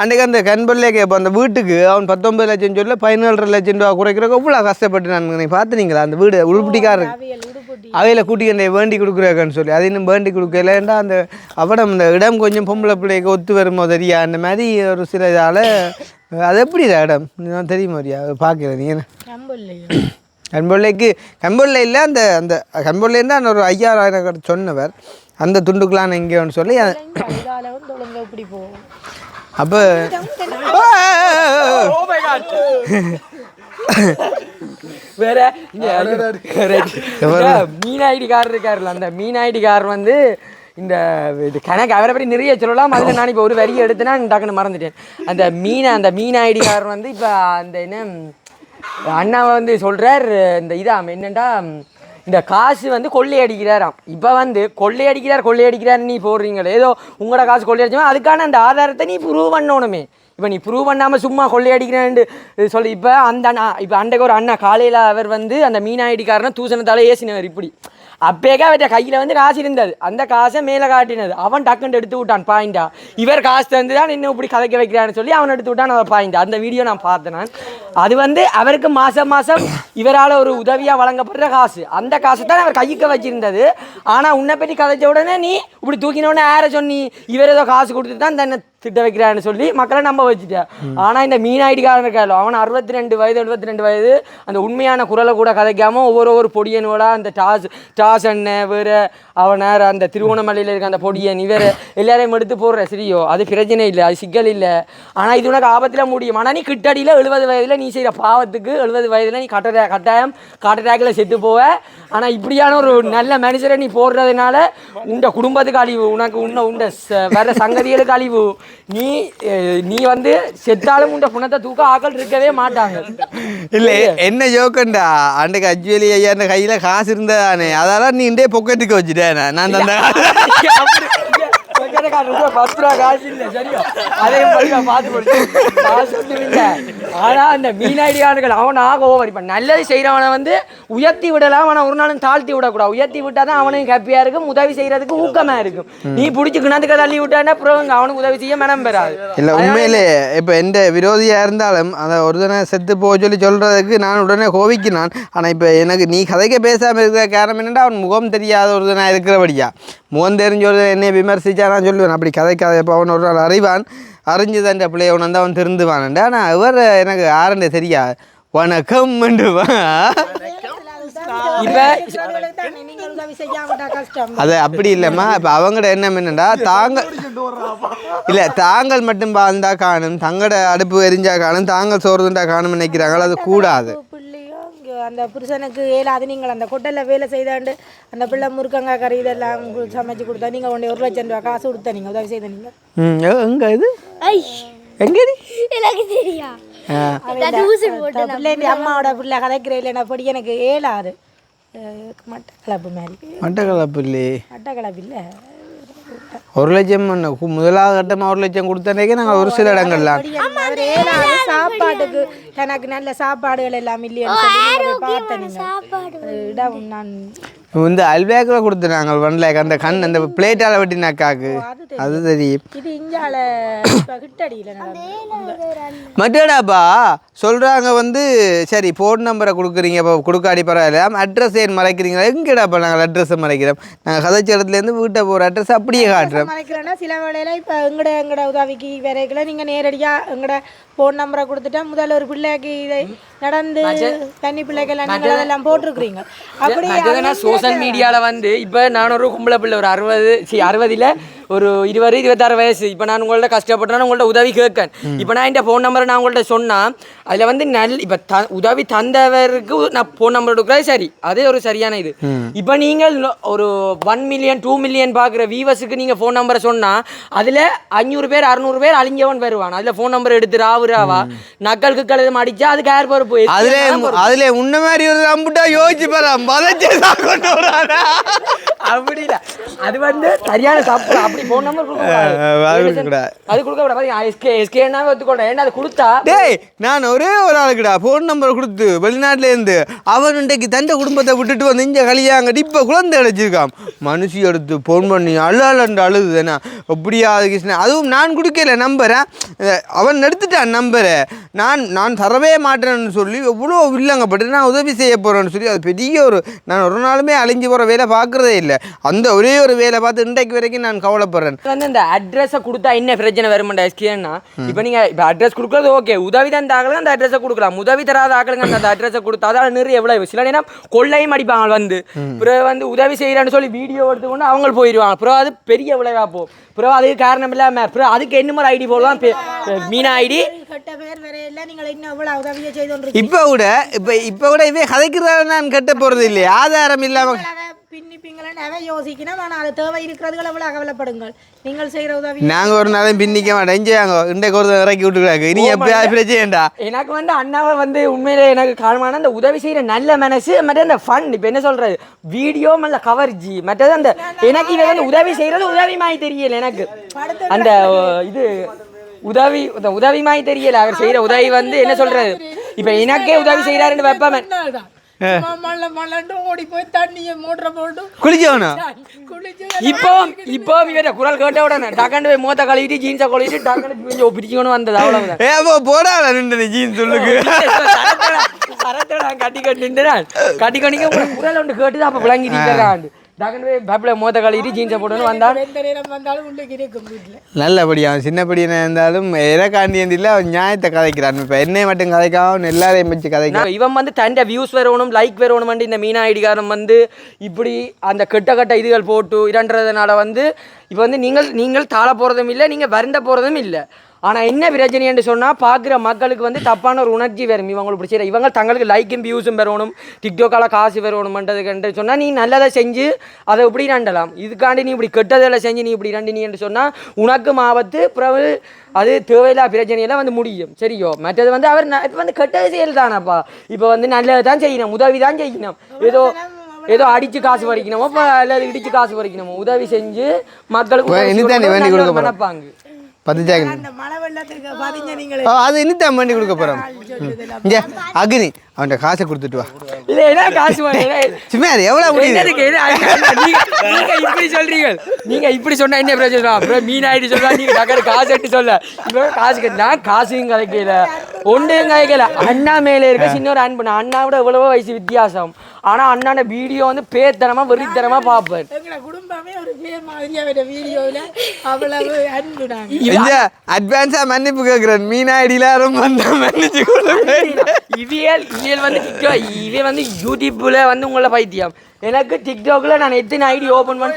அன்றைக்கு அந்த கண்பல்லே கேட்போம். அந்த வீட்டுக்கு அவன் 19 லட்சம் சொல்ல 17.5 லட்சம் ரூபா குறைக்கிறக்கு எவ்வளோ கஷ்டப்பட்டு நான் நீங்கள் பார்த்துனீங்களா அந்த வீடு உடுப்பிட்டிக்கார அவையில் கூட்டிக்கண்டே வேண்டி கொடுக்குறாங்கன்னு சொல்லி அது இன்னும் வேண்டி கொடுக்கலன்னா அந்த அவடம் அந்த இடம் கொஞ்சம் பொம்பளை பிள்ளைக்கு ஒத்து வருமோ தெரியா அந்த மாதிரி ஒரு சில இதால் அது எப்படி இடம் நான் தெரியுமா தெரியா பார்க்குறேன் நீங்கள் கண்பொல்லை இல்லை அந்த அந்த கண்பொல்லேருந்து அந்த ஒரு 5,000 சொன்னவர் அந்த துண்டுக்கெலாம் எங்கேயோன்னு சொல்லி அப்போ வேற மீன் ஐடிக்காரர் இருக்காருல்ல அந்த மீன் ஐடிக்காரர் வந்து இந்த கணக்கு அவரை பற்றி நிறைய சொல்லலாம். அதில் நான் இப்போ ஒரு வரியை எடுத்தேன்னா டக்குன்னு மறந்துட்டேன். அந்த மீன் ஐடிக்காரர் வந்து இப்போ அந்த என்ன அண்ணாவை வந்து சொல்கிறார் இந்த என்னென்னா இந்த காசு வந்து கொள்ளையடிக்கிறாராம். இப்போ வந்து கொள்ளையடிக்கிறார் நீ போடுறீங்களே ஏதோ உங்களோட காசு கொள்ளையடிச்சோம் அதுக்கான அந்த ஆதாரத்தை நீ ப்ரூவ் பண்ணணுமே. இப்போ நீ ப்ரூவ் பண்ணாமல் சும்மா கொள்ளையடிக்கிறேன்னு சொல்லி இப்போ அன்றைக்கு ஒரு அண்ணா காலையில் அவர் வந்து அந்த மீன் ஐடிக்காரனை தூசணத்தால் ஏசினவர் இப்படி அப்பேக்கா அவற்ற கையில் வந்து காசு இருந்தது அந்த காசை மேலே காட்டினது அவன் டக்குன்னு எடுத்து விட்டான் பாயிண்டா இவர் காசு தந்து தான் இன்னும் இப்படி கதைக்க வைக்கிறான்னு சொல்லி அவன் எடுத்து விட்டான் அவர் பாயிண்டா அந்த வீடியோ நான் பார்த்தேன் நான் அது வந்து அவருக்கு மாதம் இவரால் ஒரு உதவியாக வழங்கப்படுற காசு அந்த காசை தான் அவர் கைக்கு வச்சிருந்தது ஆனால் உன்னை பற்றி கதைச்ச உடனே நீ இப்படி தூக்கினோடனே யாரை சொன்னி இவர் ஏதோ காசு கொடுத்துட்டு தான் தன்னை திட்ட வைக்கிறான்னு சொல்லி மக்களை நம்ப வச்சுட்டேன் ஆனால் இந்த மீனாய்டிக்காரன் இருக்காளோ அவன் 62 வயது 72 வயது அந்த உண்மையான குரலை கூட கதைக்காமல் ஒவ்வொரு பொடியனோட அந்த டாஸ் அண்ணன் வேறு அவனார் அந்த திருவோணமலையில் இருக்க அந்த பொடியன் இவர் எல்லாரையும் எடுத்து போடுற சரியோ அது பிரச்சனை இல்லை அது சிக்கல் இல்லை ஆனால் இது உனக்கு ஆபத்தில் முடியும் ஆனால் நீ கிட்டடியில் 70 வயதில் நீ செய்கிற பாவத்துக்கு 70 வயதில் நீ கட்டாயம் காட்டட்டாக்கில் செத்து போவ ஆனால் இப்படியான ஒரு நல்ல மனுஷரை நீ போடுறதுனால உண்ட குடும்பத்துக்கு அழிவு உனக்கு உண்ட வேற சங்கதிகளுக்கு அழிவு நீ வந்து செத்தாலும் உண்ட புணத்தை தூக்க ஆக்கள் இருக்கவே மாட்டாங்க இல்லை என்ன ஜோக்கண்டா அன்றைக்கு அஜ்வேலி ஐயா அந்த கையில் காசு இருந்ததானே அதெல்லாம் நீ இண்டே பொக்கெட்டுக்கு வச்சுட்டேன் நான் தந்த 10 ரூபா காசு இல்லை சரியோ அதையும் பார்த்து காசு இல்லை ஆனால் அந்த மீனாடியானுகள் அவனாக ஓவர் இப்போ நல்லது செய்கிறவனை வந்து உயர்த்தி விடலாம் ஆனால் ஒரு நாளும் தாழ்த்தி விடக்கூடாது உயர்த்தி விட்டால் தான் அவனுக்கு ஹாப்பியாக இருக்கும் உதவி செய்கிறதுக்கு ஊக்கமாக இருக்கும் நீ பிடிச்சி கிணத்துக்கு தள்ளி விட்டான்னா அப்புறம் அவனுக்கு உதவி செய்ய மனம் பெறாது இல்லை உண்மையிலே இப்போ எந்த விரோதியாக இருந்தாலும் அதை ஒரு தினை செத்து போக சொல்லி சொல்கிறதுக்கு நான் உடனே கோவிக்கினான் ஆனால் இப்போ எனக்கு நீ கதைக்க பேசாமல் இருக்கிற காரணம் என்னென்னா அவன் முகம் தெரியாத ஒரு தினம் இருக்கிறபடியா முகம் தெரிஞ்ச என்னை விமர்சிச்சா நான் சொல்லுவேன் அப்படி கதைக்காத இப்போ அவன் ஒரு நாள் அறிவான் அறிஞ்சு தண்ட பிள்ளைய அவன் வந்து அவன் திருந்துவான் ஆனால் அவர் எனக்கு ஆரண்டே தெரியா வணக்கம் அது அப்படி இல்லைம்மா இப்போ அவங்களோட எண்ணம் என்னண்டா தாங்கள் மட்டும் வாழ்ந்தா காணும் தங்களோட அடுப்பு எரிஞ்சா காணும் தாங்கள் சோறுதுண்டா காணும் நினைக்கிறாங்களோ அது கூடாது அந்த புருஷனுக்கு ஏலாது நீங்கள் அந்த கொட்டலில் வேலை செய்தாண்டு அந்த பிள்ளை முருக்கங்காய் கறி இதெல்லாம் சமைச்சு கொடுத்தா நீங்கள் ஒன்று 1 லட்சம் ரூபா காசு கொடுத்தா நீங்கள் உதவி செய்த நீங்கள் எங்க இது எங்க எனக்கு தெரியா பிள்ளை அம்மாவோட பிள்ளை கதைக்கிற இல்லைன்னா படி எனக்கு ஏலாது மட்டக்களப்பு மாதிரி மட்டக்களப்பு இல்லையே மட்டக்களப்பு இல்லை 1 லட்சம் முதலாவது கட்டமாக 1 லட்சம் கொடுத்தனேக்கே நாங்கள் ஒரு சில இடங்கள்லாம் சாப்பாட்டுக்கு எனக்கு நல்ல சாப்பாடுகள் எல்லாம் இல்லைன்னு பார்த்தேன் இடம் நான் இந்த அல்வேக்கில் கொடுத்து நாங்கள் 1 லேக் அந்த கண் அந்த பிளேட்டால் வெட்டினாக்காக்கு அது தெரியும் இது இஞ்சால கிட்டடியில் மட்டடாப்பா சொல்கிறாங்க வந்து சரி ஃபோன் நம்பரை கொடுக்குறீங்க இப்போ கொடுக்காடி பரவாயில்ல அட்ரஸ் ஏன் மறைக்கிறீங்களா எங்கடாப்பா நாங்கள் அட்ரஸை மறைக்கிறோம் நாங்கள் கதைச்ச இடத்துலேருந்து வீட்டை போகிற அட்ரஸ் அப்படியே காட்டுறோம் மறைக்கிறேன்னா சில வேளையில் இப்போ எங்கட உதவிக்கு வரைக்கல நீங்கள் நேரடியாக எங்கட ஃபோன் நம்பரை கொடுத்துட்டா முதல்ல ஒரு பிள்ளைக்கு இதை நடந்து தண்ணி பிள்ளைக்கெல்லாம் நீங்கள் அதெல்லாம் போட்டிருக்கிறீங்க அப்படி சோஷியல் மீடியாவில் வந்து இப்போ நான் ஒரு கும்பலை பிள்ளை ஒரு 60 ஒரு 26 வயசு இப்போ நான் உங்கள்ட்ட கஷ்டப்பட்டேன்னா உங்கள்ட்ட உதவி கேட்கேன் இப்போ நான் இந்த ஃபோன் நம்பரை நான் உங்கள்ட்ட சொன்னால் அதில் வந்து இப்போ உதவி தந்தவருக்கு நான் ஃபோன் நம்பர் கொடுக்குறது சரி அதே ஒரு சரியான இது இப்போ நீங்கள் ஒரு 1 மில்லியன் 2 மில்லியன் பார்க்குற வியூவர்ஸுக்கு நீங்கள் ஃபோன் நம்பரை சொன்னால் அதில் 500 பேர் 600 பேர் அழிஞ்சவன் வருவான் அதில் ஃபோன் நம்பர் எடுத்து ராவா நக்கல் கிக்கல் எதுவும் அடிச்சா அதுக்கு யார் பொறுப்பு அதுல உன்ன மாதிரி ஒரு அம்புட்டா யோசிச்சு பாரு அப்படி இல்லை அது வந்து சரியான தப்பு அப்படி ஃபோன் நம்பர் அது கொடுக்க எஸ்கேன்னா ஒத்துக்கொண்டேன் ஏன்னா அது கொடுத்தா டேய் நான் ஒரே ஒரு ஆளுக்குடா ஃபோன் நம்பர் கொடுத்து வெளிநாட்டிலேருந்து அவன் இன்றைக்கு தண்டை குடும்பத்தை விட்டுட்டு வந்து இங்கே கலியாங்க இப்போ குழந்தை அடைச்சிருக்கான் மனுஷி எடுத்து ஃபோன் பண்ணி அழுதுதானே அப்படியா கிருஷ்ணன் அதுவும் நான் கொடுக்கல நம்பரை அவன் எடுத்துட்டான் நம்பரை நான் தரவே மாட்டேன்னு சொல்லி எவ்வளோ வில்லங்கப்பட்டு நான் உதவி செய்ய போகிறேன்னு சொல்லி அது பெரிய ஒரு நான் ஒரு நாளுமே அழிஞ்சு போகிற வேலை பார்க்குறதே இல்லை அந்த ஒரே ஒரு வேலை பார்த்து இன்றைக்கு வரைக்கும் நான் கவலைப்படுறேன் வந்து இந்த அட்ரஸை கொடுத்தா என்ன பிரச்சனை வருமாண்டா எஸ்கேன்னா இப்போ நீங்கள் இப்போ அட்ரஸ் கொடுக்குறது ஓகே உதவி தந்த ஆக்களுங்க அந்த அட்ரஸை கொடுக்கலாம் உதவி தராத ஆக்களுங்க அந்த அட்ரஸை கொடுத்தா அதான் நிறைய எவ்வளோ சில நேரம் கொள்ளையும் அடிப்பாங்க வந்து பிறகு வந்து உதவி செய்கிறான்னு சொல்லி வீடியோ எடுத்துக்கொண்டு அவங்க போயிடுவாங்க பிறகு அது பெரிய விளைவாக போகும் பிறகு அதுக்கு காரணம் இல்லாமல் பிறகு அதுக்கு என்ன மாதிரி ஐடி போடலாம் மீனா ஐடி இப்போ கூட இவே கதைக்கிறதால நான் கட்ட போகிறது இல்லையா ஆதாரம் இல்லாமல் யோசிக்கணும் ஆனால் அது தேவை இருக்கிறதுகள் எவ்வளோ கவலைப்படுங்கள் நீங்கள் செய்கிற உதவி நாங்கள் ஒரு நாளும் பின்னிக்க மாட்டோம் இஞ்சாங்க இன்றைக்கு ஒரு இறக்கி விட்டுக்கிறாங்க இனி எப்படியாவது பிரச்சனைடா எனக்கு வந்து அண்ணாவை வந்து உண்மையிலே எனக்கு காரணமான அந்த உதவி செய்கிற நல்ல மனசு மற்ற அந்த ஃபன் இப்போ என்ன சொல்கிறது வீடியோ நல்ல கவர்ஜி மற்றது அந்த எனக்கு இதை வந்து உதவி செய்கிறது உதவி மாதிரி தெரியல எனக்கு அந்த இது உதவி மாதிரி தெரியல அவர் செய்கிற உதவி வந்து என்ன சொல்கிறது இப்போ எனக்கே உதவி செய்கிறாருன்னு வைப்பவன் மல்லண்டு ஓடி போய் தண்ணியை மோட்டரை போட்டு குளிக்கணும் குளிச்சு இப்போ இவர குரல் கேட்ட உடனே டக்காண்டு போய் மூத்த கழுவிட்டு ஜீன்ஸை கழுவிட்டு டக்காண்டு பிரிச்சுக்கணும் வந்தது அவ்வளவுதான். ஏ அப்போ போடாத நின்று ஜீன் சொல்லுக்கு சரத்தோட கட்டி கட்டிக்க குரல் ஒன்று கேட்டு அப்ப விளங்கி நிற்கிறான். டக்குனு போய் பப்பில மூத்த கழுவிட்டு ஜீன்ஸை போட்டு வந்தான். எந்த நேரம் வந்தாலும் உள்ளுக்கு இருக்கும் வீட்டில். நல்லபடி அவன் சின்ன படியான இருந்தாலும் இறக்காண்டியில் அவன் நியாயத்தை கதைக்கிறான். இப்போ என்னை மட்டும் கதைக்காம எல்லாரையும் வச்சு கதைக்கிறான். இவன் வந்து தண்ட வியூஸ் வரணும் லைக் வரணும் இந்த மீனா ஐடிகாரன் வந்து இப்படி அந்த கெட்ட இதுகள் போட்டு இரண்டுறதுனால வந்து இப்போ வந்து நீங்கள் தாழ போகிறதும் இல்லை, நீங்கள் வருந்த போகிறதும் இல்லை. ஆனால் என்ன பிரச்சனைன்னு சொன்னால் பார்க்குற மக்களுக்கு வந்து தப்பான ஒரு உணர்ச்சி வரும். இவங்களுக்கு பிடிச்ச இவங்க தங்களுக்கு லைக்கும் வியூஸும் பெறணும், டிக்டாக்கால் காசு பெறணும்ன்றதுக்கு சொன்னால் நீ நல்லதை செஞ்சு அதை இப்படி ரெண்டலாம். இதுக்காண்டி நீ இப்படி கெட்டதில் செஞ்சு நீ இப்படி ரெண்டினு சொன்னால் உனக்கும் ஆபத்து. பிறகு அது தேவையில்லா பிரச்சனையெல்லாம் வந்து முடியும். சரியோ மற்றது வந்து அவர் இப்போ வந்து கெட்டது செயல் தானப்பா. இப்போ வந்து நல்லது தான் செய்யணும், உதவி தான் செய்யணும். ஏதோ அடிச்சு காசு பறிக்கணுமோ அல்லது இடிச்சு காசு பறிக்கணுமோ உதவி செஞ்சு மக்களுக்கு மனப்பாங்க. மழை வெள்ளத்துக்கு பாத்தீங்க நீங்களே அது இன்னும் பண்ணி கொடுக்க போறோம். இங்க அக்னி அவன்கிட்ட காசை கொடுத்துட்டு வா. இல்ல காசு சும்மா எவ்வளவு முடியுது நீங்க இப்படி சொல்றீங்க. நீங்க இப்படி சொன்னா என்ன பிரச்சனை? அப்புறம் மீன் ஆயிட்டு சொல்றா நீங்க டக்கரு காசு எடுத்து சொல்ல. இப்போ காசு கட்டினா காசும் கதைக்கல ஒன்றையும் கதைக்கல. அண்ணா மேல இருக்க சின்ன ஒரு அன்பு. அண்ணாவோட எவ்வளவோ வயசு வித்தியாசம். ஆனா அண்ணாண்ட வீடியோ வந்து பேத்தனமா வெறித்தனமா பார்ப்பேன். எங்க குடும்பமே ஒரு பேர் மாதிரியா வீடியோல அவ்வளவு அன்பு. நாங்க அட்வான்ஸா மன்னிப்பு கேட்கிறேன். மீனா ஐடியில மன்னிச்சு இவியல் வந்து இவன் வந்து யூடியூப்ல வந்து உங்களை பைத்தியம். எனக்கு டிக்டாக்ல நான் எத்தனை ஐடி ஓபன் பண்ண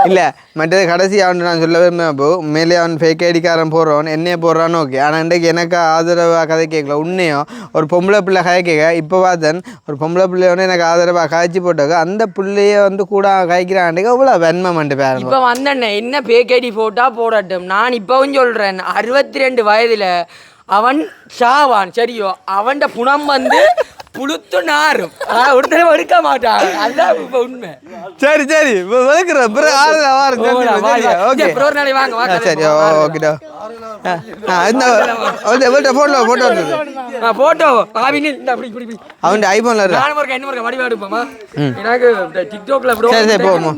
இல்ல மற்றது கடைசி அவன் நான் சொல்ல விரும்ப உண்மையிலே அவன் ஃபேக் ஐடிக்காரன் போடுறவன் என்னைய போடுறான்னு ஓகே. ஆனால் இன்றைக்கு எனக்கு ஆதரவாக கதை கேட்கல. உன்னையும் ஒரு பொம்பளை பிள்ளை கதை கேட்க இப்போ பார்த்தேன் ஒரு பொம்பளை பிள்ளையோட எனக்கு ஆதரவாக காய்ச்சி போட்டாங்க. அந்த பிள்ளைய வந்து கூட காய்க்கிறான்ட்டு அவ்வளோ வெண்மம் பண்ணிட்டு பேர் இப்போ வந்தேன் என்ன ஃபேக் ஐடி போட்டா போடட்டும். நான் இப்பவும் சொல்றேன் 62 வயதுல அவன் ஷாவான். சரியோ அவன் புணம் வந்து புளுத்து நாரும் ஒருத்தர எடுக்க மாட்டான். அதுதான் இப்ப உண்மை. சரி சரி வளர்க்குறேன். போட்டோ அவன் ஐபோன்ல வடிவா எடுப்போமா எனக்கு டிக்டாக்ல போடுவோம்.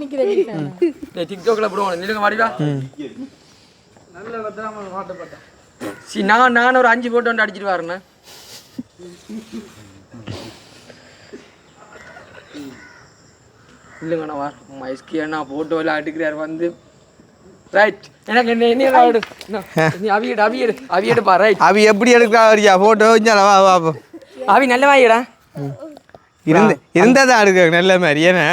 டிக்டாக்ல போடுவோம் நிலுங்க வடிவா. நான் ஒரு 5 போட்டோ வந்து அடிச்சிட்டு வரேன். இல்லைங்கண்ணா வா மைஸ்கி அண்ணா போட்டோ எல்லாம் எடுக்கிறார் வந்து ரைட். எனக்கு என்ன அவியடுப்பா ரைட். அவி எப்படி எடுக்கிறா போட்டோ வா அவி நல்ல வாயிடா இருந்தாதான் எடுக்க நல்ல மாதிரி. ஏன்னா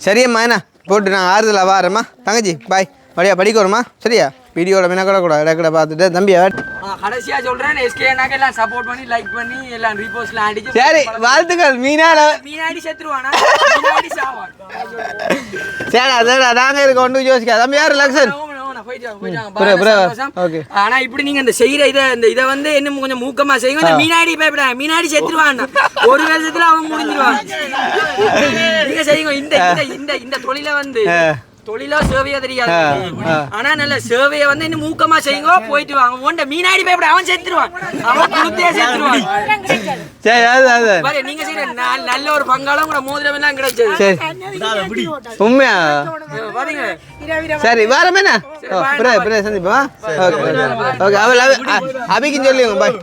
சரியம்மா என்ன போட்டு நான் ஆறுதலா வாரம்மா. தங்கச்சி பாய் வழியா படிக்கிறோமா சரியா? வீடியோட மினக்கட கூட இடக்கட பார்த்துட்டு தம்பி கடைசியா சொல்றேன் எஸ்கேனாக்கு எல்லாம் சப்போர்ட் பண்ணி லைக் பண்ணி எல்லாம் ரீபோஸ்ட்லாம் அடிச்சு சரி வாழ்த்துக்கள். மீனாடி செத்துருவானா மீனாடி சாவான். சரி அதோட நாங்கள் இருக்க ஒன்று யோசிக்க தம்பி யார் லக்ஷன். ஆனா இப்படி நீங்க இந்த செய்யற இதை வந்து என்ன கொஞ்சம் மூக்கமா செய்யுங்க. இந்த மீனாடி பயப்பட மீனாடி செத்துருவான். ஒரு வருஷத்துல அவன் முடிஞ்சிருவான். நீங்க செய்யுங்க. இந்த தொழில வந்து தொழிலோ சேவையோ தெரியாது. ஆனா நல்ல சேவையை வந்து இன்னும் மூக்கமா செய்யுங்க. போயிட்டு வாங்க. உண்ட மீனாடி பயப்பட அவன் செத்துருவான். அவன் குடுத்தே செத்துருவான். நீங்க செய்யற நல்ல ஒரு பங்காளம் கூட மோதிரம் எல்லாம் கிடைச்சது உண்மையா பாத்தீங்க. சரி வாரம் என்ன சந்திப்போம். அபிக்கு சொல்லுங்க பாய்.